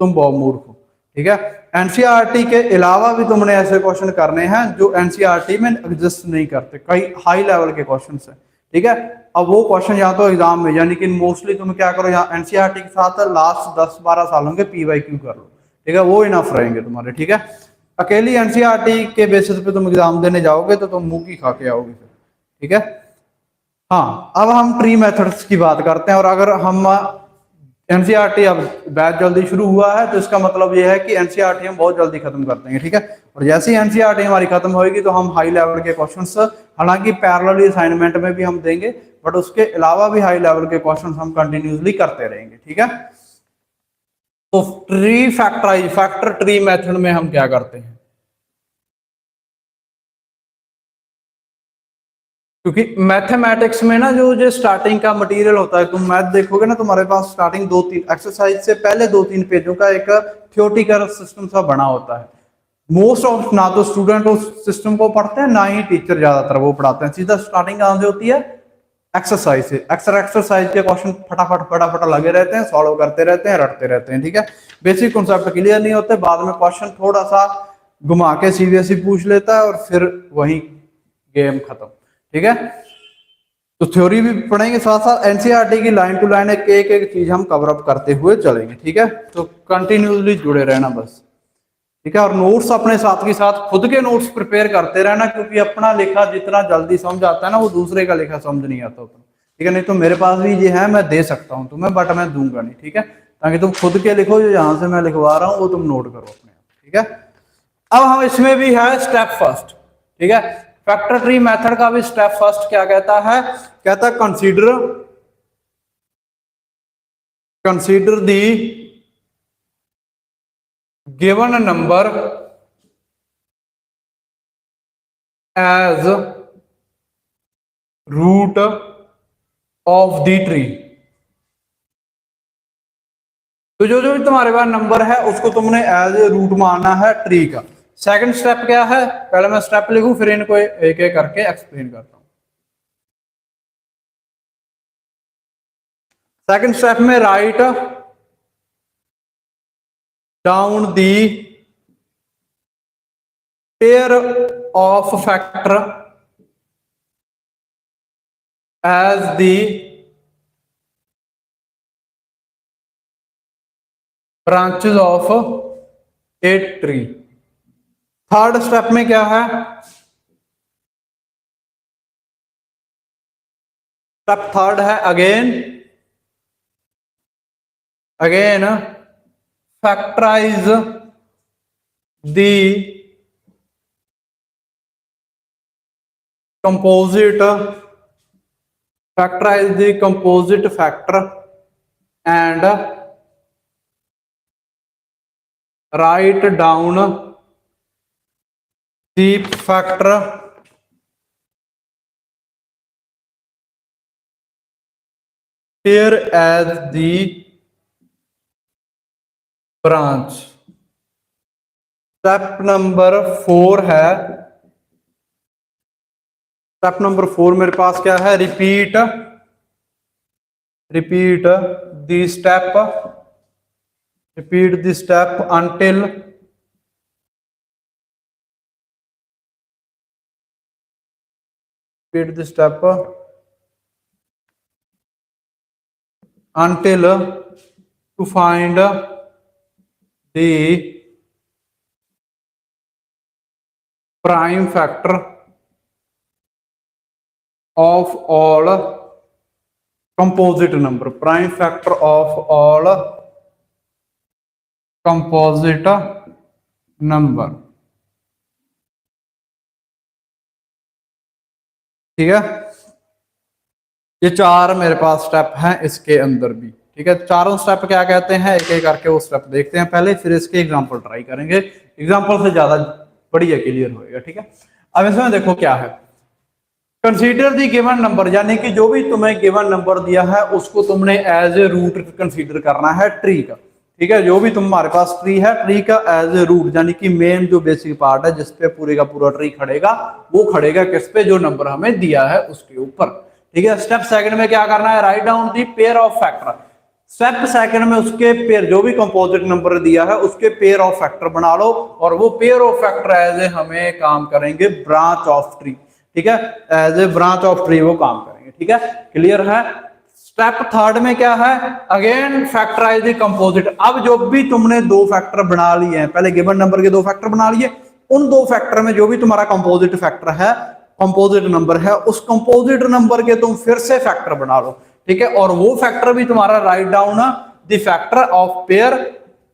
तुम बहुत मूर्ख हो, ठीक है। एनसीईआरटी के अलावा भी तुमने ऐसे क्वेश्चन करने हैं जो एनसीईआरटी में एग्जिस्ट नहीं करते, कई हाई लेवल के क्वेश्चन है, ठीक है। अब वो क्वेश्चन या तो एग्जाम में, यानी कि मोस्टली तुम क्या करो, यहाँ एनसीईआरटी के साथ लास्ट 10-12 सालों के पीवाईक्यू कर लो, ठीक है, वो इनफ रहेंगे तुम्हारे, ठीक है। अकेली एनसीईआरटी के बेसिस पे तुम एग्जाम देने जाओगे तो तुम मुंह की खा के आओगे फिर, ठीक है। हाँ, अब हम ट्री मेथड्स की बात करते हैं। और अगर हम एनसीईआरटी, अब बैच जल्दी शुरू हुआ है तो इसका मतलब ये है कि एनसीईआरटी हम बहुत जल्दी खत्म कर देंगे, ठीक है। और जैसे ही एनसीईआरटी हमारी खत्म होगी तो हम हाई लेवल के क्वेश्चंस, हालांकि पैरेलली असाइनमेंट में भी हम देंगे, बट उसके अलावा भी हाई लेवल के क्वेश्चंस हम कंटिन्यूसली करते रहेंगे, ठीक है। तो tree factorize, factor tree method में हम क्या करते हैं, क्योंकि मैथमेटिक्स में ना जो स्टार्टिंग का मटेरियल होता है, तुम मैथ देखोगे ना, तुम्हारे पास स्टार्टिंग 2-3 एक्सरसाइज से पहले 2-3 पेजों का एक थ्योरेटिकल सिस्टम सा बना होता है। मोस्ट ऑफ ना तो स्टूडेंट उस सिस्टम को पढ़ते हैं, ना ही टीचर ज्यादातर वो पढ़ाते हैं। सीधा स्टार्टिंग कहां से होती है, एक्सरसाइज से। एक्सरसाइज के क्वेश्चन फटाफट फटाफट लगे रहते हैं, सॉल्व करते रहते हैं, रटते रहते हैं, ठीक है। बेसिक कॉन्सेप्ट क्लियर नहीं होते, बाद में क्वेश्चन थोड़ा सा घुमा के सीबीएसई पूछ लेता है और फिर वही गेम खत्म, ठीक है। तो थ्योरी भी पढ़ेंगे, साथ साथ एनसीईआरटी की लाइन टू लाइन एक एक चीज हम कवर अप करते हुए चलेंगे, ठीक है। तो कंटिन्यूसली जुड़े रहना बस, ठीक है। और नोट्स अपने साथ के साथ खुद के नोट्स प्रिपेयर करते रहना, क्योंकि अपना लिखा जितना जल्दी समझ आता है ना, वो दूसरे का लिखा समझ नहीं आता उतना, ठीक है। नहीं तो मेरे पास भी ये है, मैं दे सकता हूँ तुम्हें, बट मैं दूंगा नहीं, ठीक है। ताकि तुम खुद के लिखो, जो जहां से मैं लिखवा रहा हूँ वो तुम नोट करो अपने आप, ठीक है। अब हम इसमें भी है स्टेप फर्स्ट, ठीक है। फैक्टर ट्री मेथड का भी स्टेप फर्स्ट क्या कहता है, कहता है consider the given number as root of the tree. तो जो जो तुम्हारे पास नंबर है उसको तुमने एज रूट मानना है ट्री का। सेकंड स्टेप क्या है, पहले मैं स्टेप लिखूं फिर इनको एक एक करके एक्सप्लेन करता हूं। सेकंड स्टेप में write down the pair of factor as the branches of a tree. Third step में क्या है, स्टेप थर्ड है again factorize the composite factor and write down the factor pair as the branch. Step number 4 है, step number 4 मेरे पास क्या है, repeat the step until to find the prime factor of all composite number, prime factor of all composite number, ठीक है। ये चार मेरे पास स्टेप हैं इसके अंदर भी, ठीक है। चारों स्टेप क्या कहते हैं, एक एक करके वो स्टेप देखते हैं पहले, फिर इसके एग्जांपल ट्राई करेंगे। एग्जांपल से ज्यादा बढ़िया क्लियर होएगा। ठीक है, अब इसमें देखो क्या है, कंसीडर दी गिवन नंबर, यानी कि जो भी तुम्हें गिवन नंबर दिया है उसको तुमने एज ए रूट कंसीडर करना है ट्री का। ठीक है, जो भी तुम्हारे पास ट्री है, ट्री का एज ए रूट, यानी कि मेन जो बेसिक पार्ट है जिसपे पूरे का पूरा ट्री खड़ेगा, वो खड़ेगा किस पे, जो नंबर हमें दिया है उसके ऊपर। ठीक है, स्टेप सेकंड में क्या करना है, right down the pair of factor. Step second में उसके पेयर, जो भी कंपोजिट नंबर दिया है उसके पेयर ऑफ फैक्टर बना लो, और वो pair of factor as a हमें काम करेंगे ब्रांच ऑफ ट्री। ठीक है, as a branch of tree वो काम करेंगे। ठीक है, क्लियर है। स्टेप थर्ड में क्या है, अगेन फैक्टराइज द कंपोजिट। अब जो भी तुमने दो फैक्टर बना लिए हैं, पहले गिवन नंबर के दो फैक्टर बना लिए, उन दो फैक्टर में जो भी तुम्हारा कंपोजिट फैक्टर है, कंपोजिट नंबर है, उस कंपोजिट नंबर के तुम फिर से फैक्टर बना लो। ठीक है, और वो फैक्टर भी तुम्हारा write down the factor of pair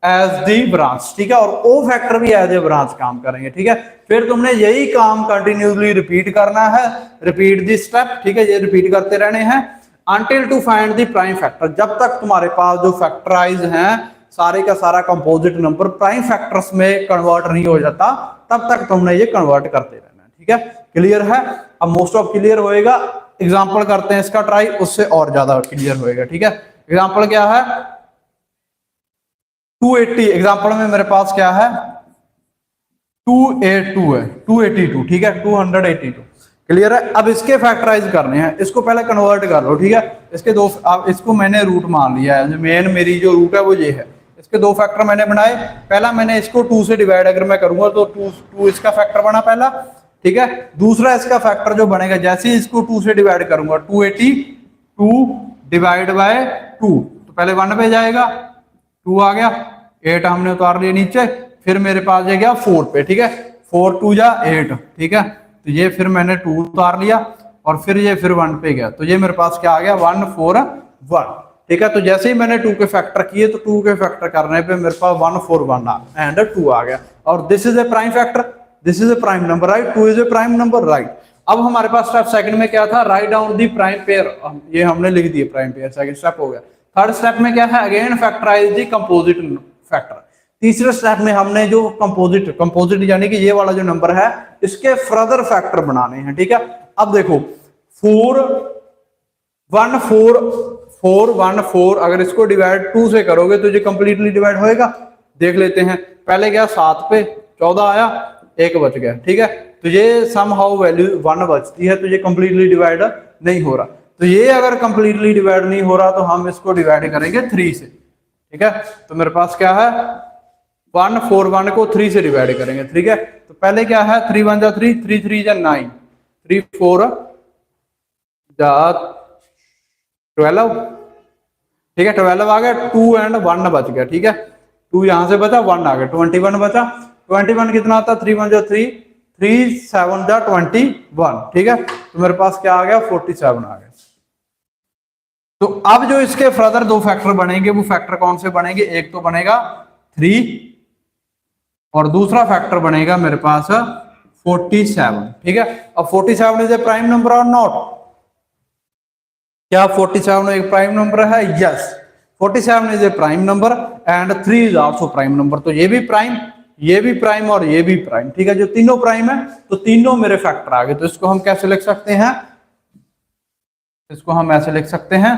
as the branch. ठीक है, और ओ फैक्टर भी एज ए ब्रांच काम करेंगे। ठीक है, फिर तुमने यही काम कंटिन्यूसली रिपीट करना है, रिपीट दी स्टेप। ठीक है, ये रिपीट करते रहने हैं until to find the prime factor, जब तक तुम्हारे पास जो फैक्टराइज हैं सारे का सारा कंपोजिट नंबर प्राइम फैक्टर्स में कन्वर्ट नहीं हो जाता, तब तक तुमने ये कन्वर्ट करते रहना है। ठीक है, क्लियर है। अब मोस्ट ऑफ क्लियर होएगा, एग्जांपल करते हैं इसका ट्राई, उससे और ज्यादा क्लियर होएगा। ठीक है, एग्जांपल क्या है, 280, एग्जांपल में मेरे पास क्या है 282 है, 282। ठीक है, 282 क्लियर है। अब इसके फैक्टराइज करने हैं, इसको पहले कन्वर्ट कर लो। ठीक है, इसके दो, अब इसको मैंने रूट मान लिया है, मेन मेरी जो रूट है वो ये है। इसके दो फैक्टर मैंने बनाए, पहला मैंने इसको 2 से डिवाइड अगर मैं करूंगा तो 2 इसका फैक्टर बना पहला। ठीक है, दूसरा इसका फैक्टर जो बनेगा, जैसे ही इसको 2 से डिवाइड करूंगा, 282 डिवाइड बाय 2, तो पहले 1 पे जाएगा, 2 आ गया, 8 हमने उतार लिया नीचे, फिर मेरे पास है गया 4 पे। ठीक है, 4 2 जा 8। ठीक है, तो ये फिर मैंने 2 उतार लिया, और फिर ये फिर 1 पे गया, तो ये मेरे पास क्या आ गया 1 4 1। ठीक है, तो जैसे ही मैंने 2 के फैक्टर किए, तो 2 के फैक्टर करने पे मेरे पास 1 4 1 एंड 2 आ गया, और this is a prime factor, this is a prime number, right, 2 is a prime number, right. अब हमारे पास स्टेप सेकंड में क्या था, राइट डाउन दी प्राइम पेयर, ये हमने लिख दिया प्राइम पेयर, सेकंड स्टेप हो गया। थर्ड स्टेप में क्या है, again factorize the composite factor. तीसरे स्टेप में हमने जो कंपोजिट यानी कि ये वाला जो नंबर है, इसके फर्दर फैक्टर बनाने हैं। ठीक है, अब देखो 4 1 4 4 1 4, अगर इसको डिवाइड 2 से करोगे तो ये कंप्लीटली डिवाइड होएगा। देख लेते हैं, पहले गया 7 पे, 14 आया, 1 बच गया। ठीक है, तो ये समहाउ वैल्यू 1 बचती है, तो ये कंप्लीटली डिवाइड नहीं हो रहा। तो ये अगर कंप्लीटली डिवाइड नहीं हो रहा तो हम इसको डिवाइड करेंगे 3 से। ठीक है, तो मेरे पास क्या है 1 4 1 को 3 से डिवाइड करेंगे। ठीक है, तो पहले क्या है 3 1 जा 3, 3 3 जा 9, 3 4 जा 12। ठीक है, 12 आ गया, 2 एंड 1 बच गया। ठीक है, 2 यहां से बचा, 1 आ गया, 21 बचा। 21 कितना आता, 3 1 जा 3, 3 7 जा 21। ठीक है, तो मेरे पास क्या आ गया 47 आ गया। तो अब जो इसके फर्दर दो फैक्टर बनेंगे, वो फैक्टर कौन से बनेंगे, एक तो बनेगा 3 और दूसरा फैक्टर बनेगा मेरे पास 47। ठीक है, अब 47 इज ए प्राइम नंबर और नॉट, क्या 47 एक प्राइम नंबर है, yes, 47 is a prime number and 3 is also prime number. तो ये भी प्राइम, ये भी प्राइम और ये भी प्राइम। ठीक है, जो तीनों प्राइम है तो तीनों मेरे फैक्टर आ गए। तो इसको हम कैसे लिख सकते हैं, इसको हम ऐसे लिख सकते हैं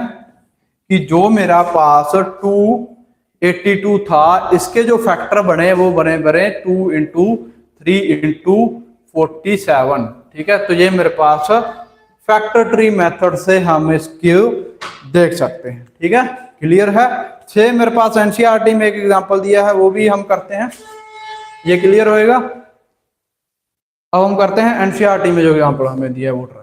कि जो मेरा पास 282 था, इसके जो फैक्टर बने वो बने 2 इंटू 3 इंटू 47। ठीक है, तो ये मेरे पास फैक्टर ट्री मेथड से हम इसको देख सकते हैं। ठीक है, क्लियर है। 6 मेरे पास एनसीईआरटी में एक एग्जांपल दिया है, वो भी हम करते हैं, ये क्लियर होएगा। अब हम करते हैं एनसीईआरटी में जो एग्जांपल हमें दिया है वो ट्राई।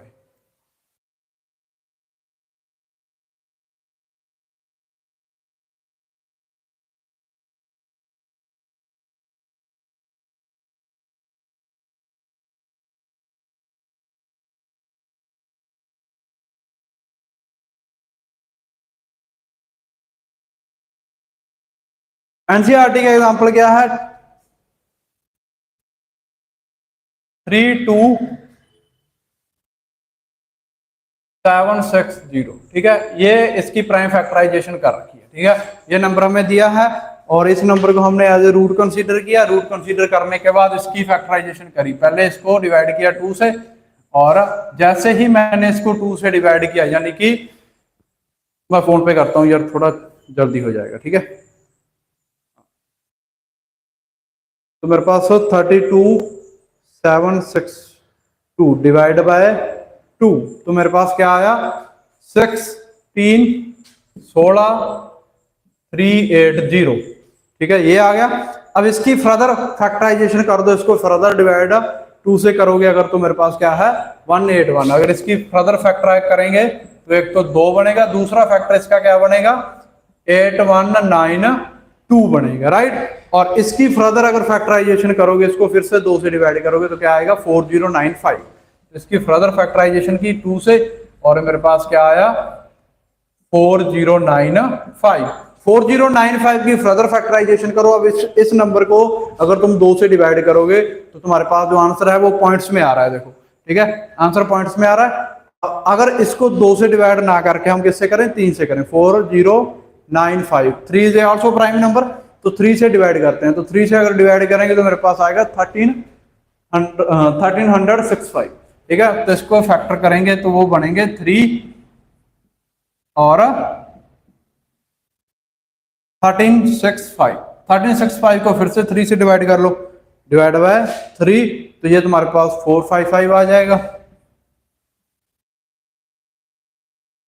एनसीईआरटी का एग्जांपल क्या है, 32760। ठीक है, ये इसकी प्राइम फैक्टराइजेशन कर रखी है। ठीक है, ये नंबर हमें दिया है और इस नंबर को हमने एज ए रूट कंसीडर किया। रूट कंसीडर करने के बाद इसकी फैक्टराइजेशन करी, पहले इसको डिवाइड किया 2 से, और जैसे ही मैंने इसको 2 से डिवाइड किया, यानी कि मैं फोन पे करता हूँ यार, थोड़ा जल्दी हो जाएगा, ठीक है। तो मेरे पास 32,762 डिवाइड बाय 2, तो मेरे पास क्या आया 6, 3, 16, 380, ठीक है, ये आ गया। अब इसकी फर्दर फैक्टराइजेशन कर दो, इसको फर्दर डिवाइड 2 से करोगे अगर, तो मेरे पास क्या है 181। अगर इसकी फर्दर फैक्टराइज करेंगे तो एक तो 2 बनेगा, दूसरा फैक्टर इसका क्या बनेगा 8192 बनेगा, राइट। और इसकी फर्दर अगर फैक्टराइजेशन करोगे, इसको फिर से 2 से डिवाइड करोगे तो क्या आएगा 4095। इसकी फर्दर फैक्टराइजेशन की 2 से, और मेरे पास क्या आया 4095। 4095 की फर्दर फैक्टराइजेशन करो। अब इस नंबर को अगर तुम 2 से डिवाइड करोगे तो तुम्हारे पास जो आंसर है वो पॉइंट्स में आ रहा है, देखो, ठीक है, आंसर पॉइंट्स में आ रहा है। अगर इसको 2 से डिवाइड ना करके हम किससे करें, 3 से करें, 4095, 3 इज आल्सो प्राइम नंबर, तो 3 से डिवाइड करते हैं। तो 3 से अगर डिवाइड करेंगे तो मेरे पास आएगा 1365, ठीक है। तो इसको फैक्टर करेंगे तो वो बनेंगे 3 और 1365। 1365 को फिर से 3 से डिवाइड कर लो, डिवाइड बाय 3, तो ये तुम्हारे पास 455 आ जाएगा।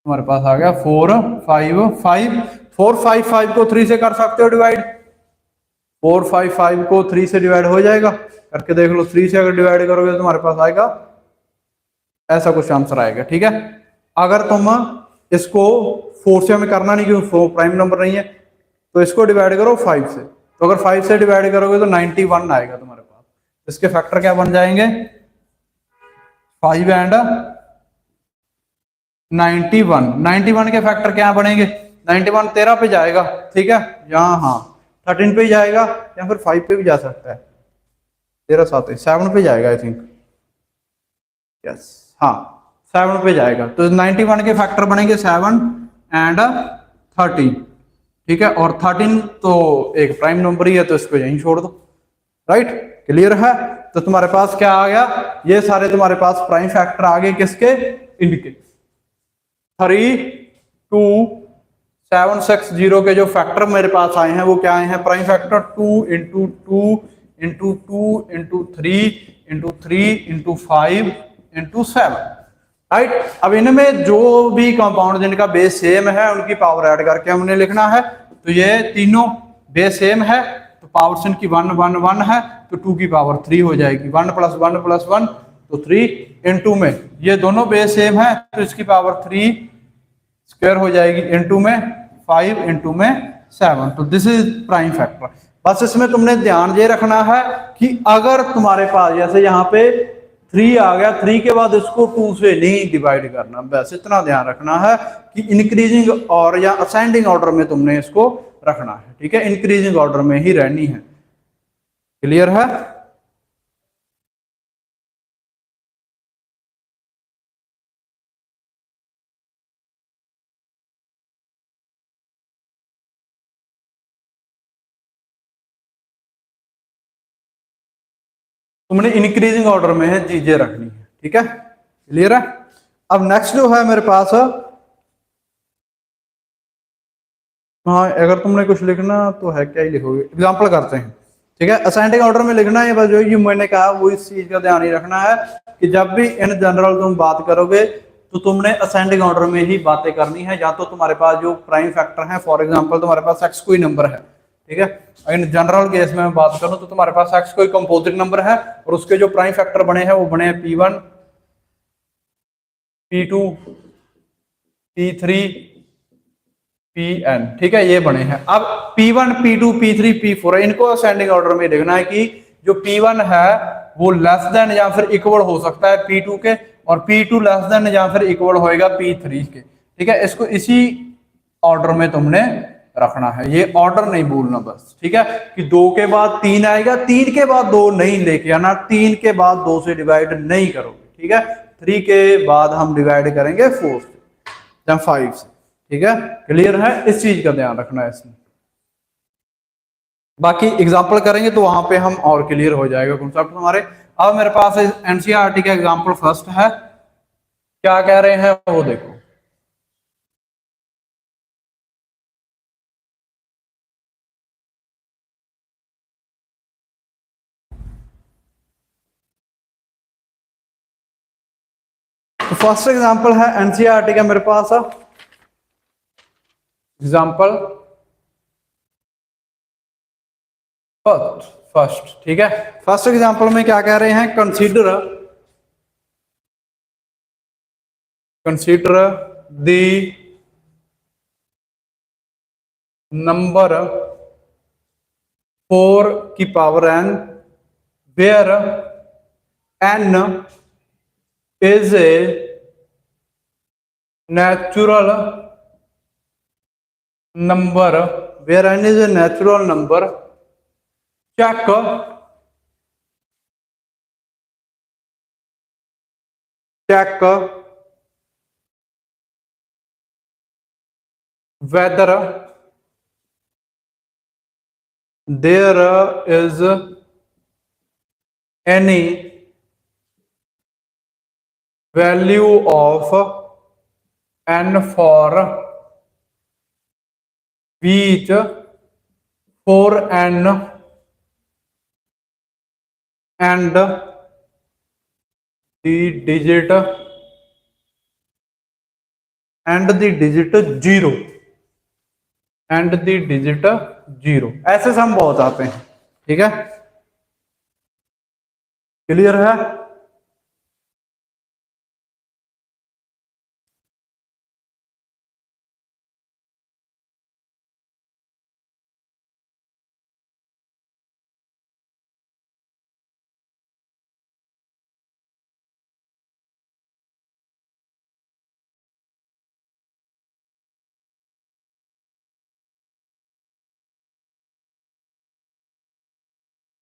तुम्हारे पास आ गया 455। 455 को 3 से कर सकते हो डिवाइड, 455 को 3 से डिवाइड हो जाएगा, करके देख लो। 3 से अगर डिवाइड करोगे तो तुम्हारे पास आएगा ऐसा कुछ आंसर आएगा, ठीक है। अगर तुम इसको 4 से हमें करना नहीं, क्योंकि 4 प्राइम नंबर नहीं है, तो इसको डिवाइड करो 5 से, तो अगर 5 से डिवाइड करोगे तो 91 आएगा तुम्हारे पास। इसके फैक्टर क्या बन जाएंगे 5 एंड 91। 91 के फैक्टर क्या बनेंगे, 91 13 पे जाएगा, ठीक है, यहाँ हाँ 13 पे ही जाएगा, या फिर 5 पे भी जा सकता है, 13 7 7 पे जाएगा आई थिंक, यस हाँ 7 पे जाएगा। तो 91 के फैक्टर बनेंगे 7 एंड 13, ठीक है। और 13 तो एक प्राइम नंबर ही है, तो इसको यहीं छोड़ दो, राइट, क्लियर है। तो तुम्हारे पास क्या आ गया, ये सारे तुम्हारे पास प्राइम फैक्टर आ गए, किसके, इनके। 32760 के जो फैक्टर मेरे पास आए हैं वो क्या आए हैं, prime factor 2 into 2 into 2 into 3 into 3 into 5 into 7, right. अब इनमें जो भी कंपाउंड जिनका बेस सेम है उनकी पावर ऐड करके हमने लिखना है। तो ये तीनों बेस सेम है, तो पावर्स इनकी 1 1 1 है, तो 2 की पावर 3 हो जाएगी, 1 + 1 + 1 तो 3, इनटू में ये दोनों बेस सेम है, तो इसकी पावर 3 स्क्वायर हो जाएगी, इनटू में 5 इनटू में 7, तो दिस इज प्राइम फैक्टर। बस इसमें तुमने ध्यान ये रखना है कि अगर तुम्हारे पास जैसे यहाँ पे 3 आ गया, 3 के बाद इसको 2 से नहीं डिवाइड करना, बस इतना ध्यान रखना है कि इंक्रीजिंग और या असेंडिंग ऑर्डर में तुमने इसको रखना है, ठीक है, इंक्रीजिंग ऑर्डर में ही रहनी है, क्लियर है। तुमने इंक्रीजिंग ऑर्डर में है चीजें रखनी है, ठीक है, क्लियर है। अब नेक्स्ट जो है मेरे पास, हाँ अगर तुमने कुछ लिखना तो है, क्या ही लिखोगे, एग्जांपल करते हैं, ठीक है। असेंडिंग ऑर्डर में लिखना है, बस जो ये मैंने कहा वो इस चीज का ध्यान ही रखना है कि जब भी इन जनरल तुम बात करोगे तो तुमने असेंडिंग ऑर्डर में ही बातें करनी है। या तो तुम्हारे पास जो प्राइम फैक्टर है, फॉर एग्जाम्पल तुम्हारे पास एक्स कोई नंबर है, ठीक है, इन जनरल केस में मैं बात करूं तो तुम्हारे पास एक्स कोई कंपोजिट नंबर है, और उसके जो प्राइम फैक्टर बने हैं वो बने हैं P1 P2 P3 Pn, ठीक है, ये बने हैं। अब P1 P2 P3 P4 इनको असेंडिंग ऑर्डर में देखना है कि जो P1 है वो लेस देन या फिर इक्वल हो सकता है P2 के, और P2 लेस देन या फिर इक्वल होएगा P3 के, ठीक है। इसको इसी ऑर्डर में तुमने रखना है, ये ऑर्डर नहीं भूलना बस, ठीक है, कि 2 के बाद 3 आएगा, 3 के बाद 2 नहीं लेके आना, 3 के बाद 2 से डिवाइड नहीं करोगे, ठीक है। 3 के बाद हम डिवाइड करेंगे 4 से या 5 से, ठीक है, क्लियर है, इस चीज का ध्यान रखना है इसमें। बाकी एग्जाम्पल करेंगे तो वहां पे हम और क्लियर हो जाएगा कॉन्सेप्ट हमारे। अब मेरे पास एनसीईआरटी का एग्जाम्पल फर्स्ट है, क्या कह रहे हैं वो देखो। तो फर्स्ट एग्जाम्पल है एनसीईआरटी का मेरे पास एग्जाम्पल फर्स्ट फर्स्ट, ठीक है। फर्स्ट एग्जाम्पल में क्या कह रहे हैं, कंसीडर कंसीडर द नंबर 4 की power n where n is a natural number, where n is a natural number, check whether there is any value of n for which 4n and the digit 0 and the digit 0, ऐसे सम बहुत आते हैं, ठीक है। Clear है।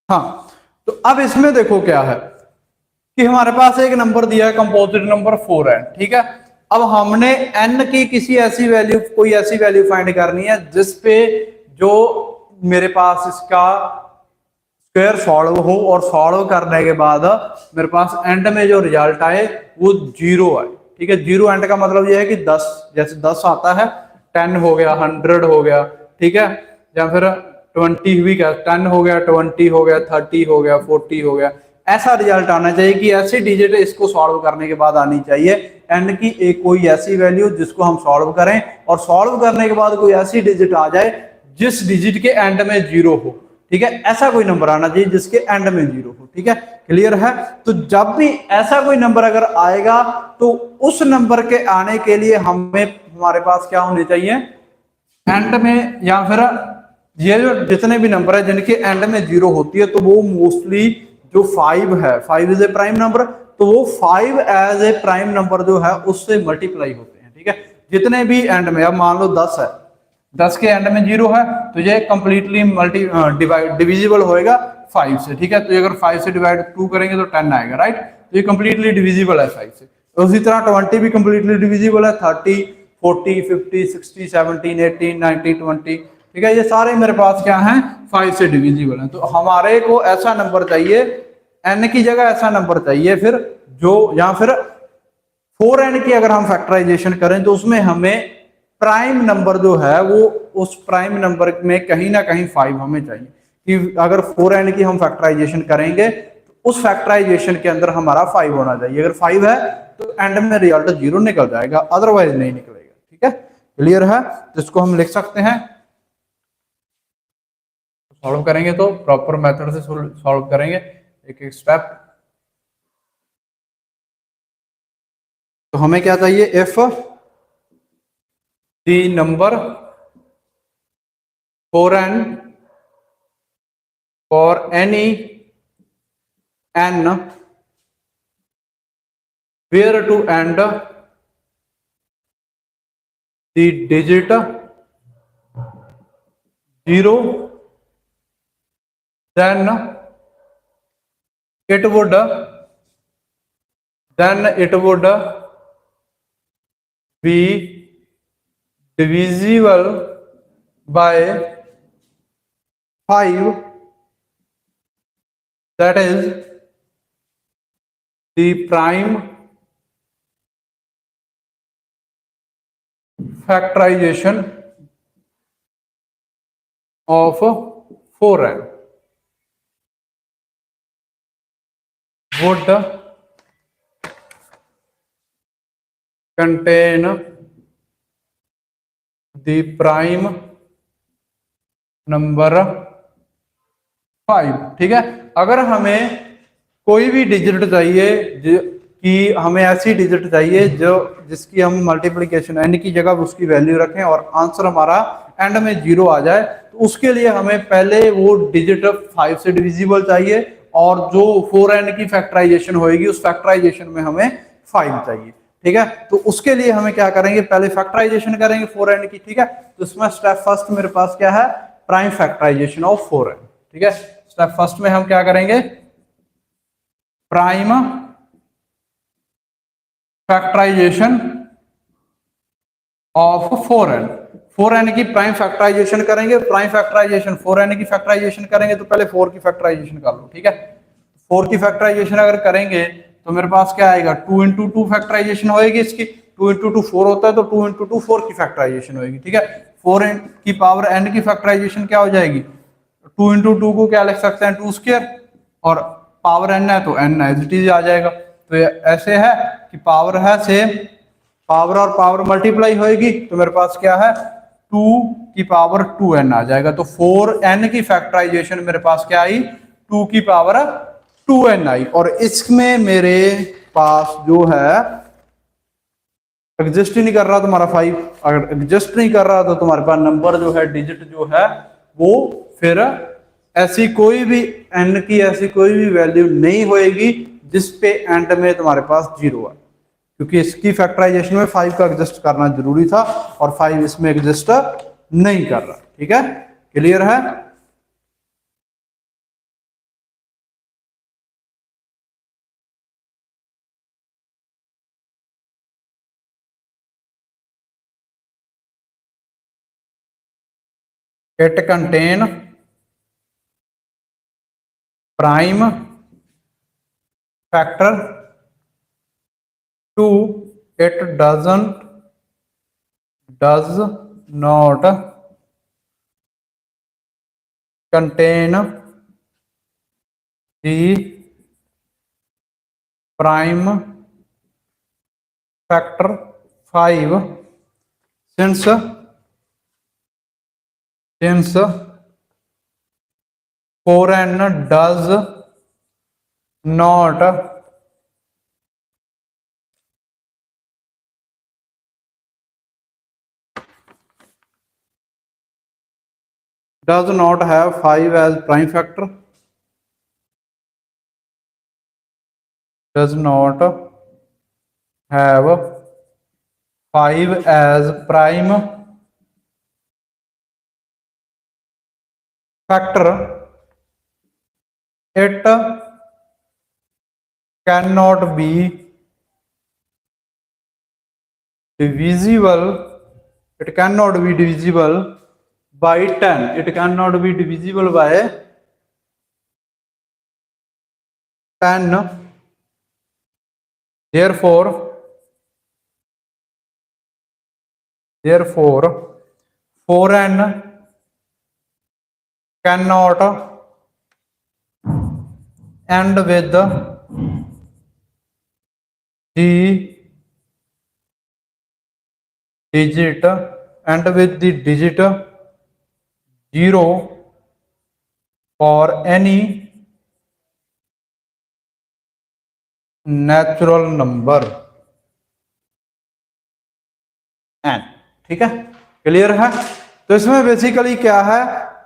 हाँ, तो अब इसमें देखो क्या है कि हमारे पास एक नंबर दिया है कंपोजिट नंबर 4n, ठीक है। अब हमने n की किसी ऐसी वैल्यू, कोई ऐसी वैल्यू फाइंड करनी है जिसपे जो मेरे पास इसका स्क्वायर सॉल्व हो, और सॉल्व करने के बाद मेरे पास एंड में जो रिजल्ट आए वो 0 आए, ठीक है। 0 एंड का मतलब ये है कि 10, जैसे 10 आता है, 10 हो गया, 100 हो गया, ठीक है, या फिर 20 भी, क्या 10 हो गया, 20 हो गया, 30 हो गया, 40 हो गया, ऐसा रिजल्ट आना चाहिए कि ऐसी डिजिट इसको सॉल्व करने के बाद आनी चाहिए। एंड की एक कोई ऐसी वैल्यू जिसको हम सॉल्व करें, और सॉल्व करने के बाद कोई ऐसी डिजिट आ जाए जिस डिजिट के एंड में 0 हो, ठीक है। ऐसा कोई नंबर आना चाहिए जिसके एंड में 0 हो, ठीक है। क्लियर है। तो जब भी ऐसा कोई नंबर अगर आएगा तो उस नंबर के आने के लिए हमें, हमारे पास क्या होने चाहिए एंड में, या फिर ये जो जितने भी नंबर है जिनके एंड में 0 होती है, तो वो मोस्टली जो 5 है, 5 इज ए प्राइम नंबर, तो वो 5 एज ए प्राइम नंबर जो है उससे मल्टीप्लाई होते हैं, ठीक है। जितने भी एंड में, अब मान लो 10 है, 10 के एंड में 0 है, तो ये कंप्लीटली डिविजिबल होएगा 5 से, ठीक है। तो अगर 5 से डिवाइड 2 करेंगे तो 10 आएगा, राइट। तो ये कंप्लीटली डिविजिबल है 5 से। तो उसी तरह 20 भी कंप्लीटली डिविजिबल है, 30, 40, 50, 60, 70, 80, 90, 20, ठीक है। ये सारे मेरे पास क्या हैं, 5 से डिविजिबल हैं। तो हमारे को ऐसा नंबर चाहिए, n की जगह ऐसा नंबर चाहिए फिर जो, या फिर 4n की अगर हम फैक्टराइजेशन करें तो उसमें हमें प्राइम नंबर जो है वो, उस प्राइम नंबर में कहीं ना कहीं 5 हमें चाहिए, कि अगर 4n की हम फैक्टराइजेशन करेंगे तो उस फैक्टराइजेशन के अंदर हमारा 5 होना चाहिए। अगर 5 है तो एंड में रिजल्ट 0 निकल जाएगा, अदरवाइज नहीं निकलेगा, ठीक है। क्लियर है। तो इसको हम लिख सकते हैं, सॉल्व करेंगे तो प्रॉपर मेथड से सॉल्व करेंगे, एक एक स्टेप। तो हमें क्या चाहिए, if the number 4n for any n where to end the digit 0, then it would be divisible by 5, that is the prime factorization of 4n would contain the prime number 5। ठीक है, अगर हमें कोई भी डिजिट चाहिए कि हमें ऐसी डिजिट चाहिए जो जिसकी हम मल्टीप्लिकेशन एन की जगह उसकी वैल्यू रखें और आंसर हमारा एंड में 0 आ जाए, तो उसके लिए हमें पहले वो डिजिट 5 से डिविजिबल चाहिए और जो 4n की फैक्टराइजेशन होगी उस फैक्टराइजेशन में हमें 5 चाहिए। ठीक है, तो उसके लिए हमें क्या करेंगे, पहले फैक्टराइजेशन करेंगे 4n की। ठीक है, तो इसमें स्टेप फर्स्ट मेरे पास क्या है, प्राइम फैक्टराइजेशन ऑफ 4n। ठीक है, स्टेप फर्स्ट में हम क्या करेंगे, prime factorization of 4n। 4n की प्राइम फैक्टराइजेशन करेंगे, प्राइम फैक्टराइजेशन 4n की फैक्टराइजेशन करेंगे, तो पहले 4 की फैक्टराइजेशन कर लो। ठीक है, 4 की फैक्टराइजेशन अगर करेंगे तो मेरे पास क्या आएगा, 2 इंटू 2 फैक्टराइजेशन होगी इसकी, 2 इंटू 2 4 होता है, तो 2 इंटू 2 4 की फैक्टराइजेशन होगी। ठीक है, 4 की पावर n की फैक्टराइजेशन क्या हो जाएगी, 2 इंटू 2 को क्या लिख सकते हैं, 2 स्क्वायर, और पावर n है तो n एज इट इज आ जाएगा। तो ये ऐसे है कि पावर है सेम, पावर और पावर मल्टीप्लाई होएगी, तो मेरे पास क्या है, 2 की पावर 2n आ जाएगा। तो 4n की फैक्टराइजेशन मेरे पास क्या आई, 2 की पावर 2n आई। और इसमें मेरे पास जो है एग्जिस्ट ही नहीं कर रहा तुम्हारा 5। अगर एग्जिस्ट नहीं कर रहा तो तुम्हारे पास नंबर जो है, डिजिट जो है वो फिर ऐसी कोई भी n की ऐसी कोई भी वैल्यू नहीं होएगी जिसपे एंड में तुम्हारे पास 0 है, क्योंकि इसकी फैक्टराइजेशन में 5 का एग्जिस्ट करना जरूरी था और 5 इसमें एग्जिस्ट नहीं कर रहा। ठीक है, क्लियर है। It contain prime factor 2, it does not contain the prime factor 5 since 4n does not have 5 as prime factor, does not have 5 as prime factor, it cannot be divisible, it cannot be divisible by 10, it cannot be divisible by 10, therefore 4n cannot end with the digit 0 for any natural number n। ठीक है, clear है। तो इसमें basically क्या है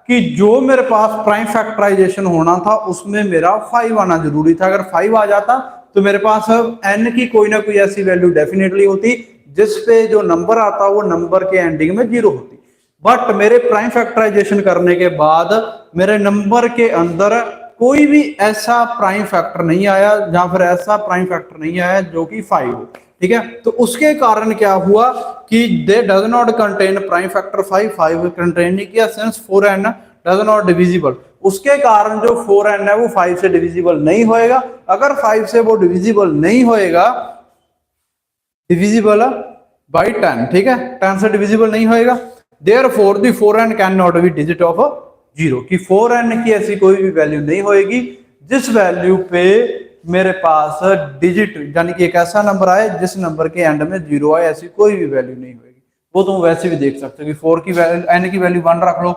कि जो मेरे पास प्राइम फैक्टराइजेशन होना था उसमें मेरा 5 आना जरूरी था। अगर 5 आ जाता तो मेरे पास n की कोई ना कोई ऐसी वैल्यू डेफिनेटली होती जिसपे जो नंबर आता वो नंबर के एंडिंग में 0 होती। बट मेरे प्राइम फैक्टराइजेशन करने के बाद मेरे नंबर के अंदर कोई भी ऐसा प्राइम फैक्टर नहीं आया, जहां पर ऐसा प्राइम फैक्टर नहीं आया जो कि 5 हो। ठीक है, तो उसके कारण क्या हुआ कि दे does not contain prime factor 5 contain नहीं किया, since 4n does not divisible, उसके कारण जो 4n है वो 5 से डिविजिबल नहीं होएगा। अगर 5 से वो डिविजिबल नहीं होएगा, डिविजिबल बाई 10, ठीक है, 10 से डिविजिबल नहीं होएगा, therefore the 4n can not be digit of 0, कि 4n की ऐसी कोई भी वैल्यू नहीं होएगी जिस वैल्यू पे मेरे पास डिजिट यानी कि एक ऐसा नंबर आए जिस नंबर के एंड में 0 आए, ऐसी कोई भी वैल्यू नहीं होगी। वो तुम वैसे भी देख सकते हो कि 4 की वैल्यू, n की वैल्यू 1 रख लो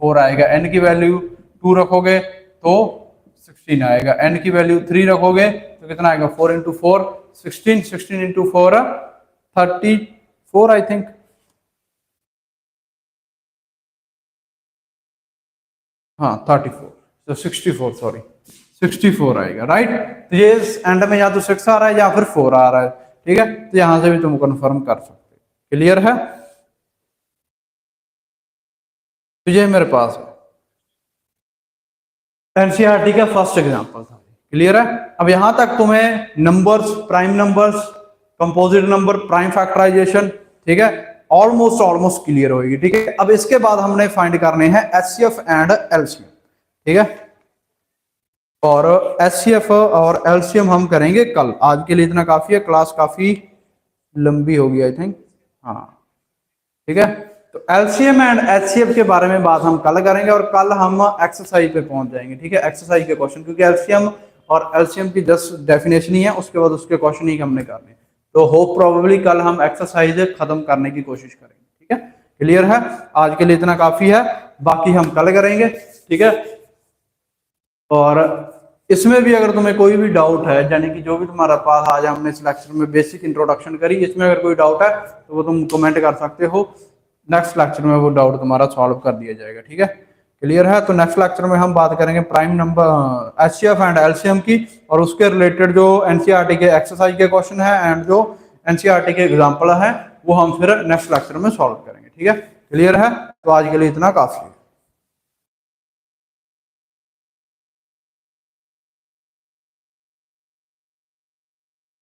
4 आएगा, n की वैल्यू 2 रखोगे तो 16 आएगा, n की वैल्यू 3 रखोगे तो कितना आएगा 4 इंटू 4 16, 16 इंटू 4 34 आई थिंक, हाँ 34, तो 64 सॉरी 64 आएगा, राइट। तो ये एंड में या तो 6 आ रहा है या फिर 4 आ रहा है, ठीक है, तो यहां से भी तुम कंफर्म कर सकते हो। क्लियर है, तो ये मेरे पास है एनसीईआरटी का फर्स्ट एग्जांपल था। क्लियर है, अब यहां तक तुम्हें numbers, prime numbers, composite number, prime factorization, ठीक है, ऑलमोस्ट क्लियर होगी। ठीक है, अब इसके बाद हमने फाइंड करने हैं एचसीएफ एंड एलसीएम, ठीक है, और एचसीएफ और एलसीएम हम करेंगे कल। आज के लिए इतना काफी है, क्लास काफी लंबी होगी आई थिंक, हाँ ठीक है। तो एलसीएम एंड एचसीएफ के बारे में बात हम कल करेंगे और कल हम एक्सरसाइज पे पहुंच जाएंगे, ठीक है, एक्सरसाइज के क्वेश्चन, क्योंकि एलसीएम और एलसीएम की जस्ट डेफिनेशन ही है, उसके बाद उसके क्वेश्चन ही हमने करने। तो होप प्रोबेबली कल हम एक्सरसाइज खत्म करने की कोशिश करेंगे, ठीक है। क्लियर है, आज के लिए इतना काफी है, बाकी हम कल करेंगे, ठीक है। और इसमें भी अगर तुम्हें कोई भी डाउट है, यानी कि जो भी तुम्हारा पास आज हमने इस लेक्चर में बेसिक इंट्रोडक्शन करी, इसमें अगर कोई डाउट है तो वो तुम कमेंट कर सकते हो, नेक्स्ट लेक्चर में वो डाउट तुम्हारा सॉल्व कर दिया जाएगा, ठीक है। क्लियर है, तो नेक्स्ट लेक्चर में हम बात करेंगे prime number, HCF and LCM की, और उसके रिलेटेड जो एनसीईआरटी के एक्सरसाइज के क्वेश्चन है एंड जो एनसीईआरटी के एग्जाम्पल है वो हम फिर नेक्स्ट लेक्चर में सॉल्व करेंगे, ठीक है। क्लियर है, तो आज के लिए इतना काफी है।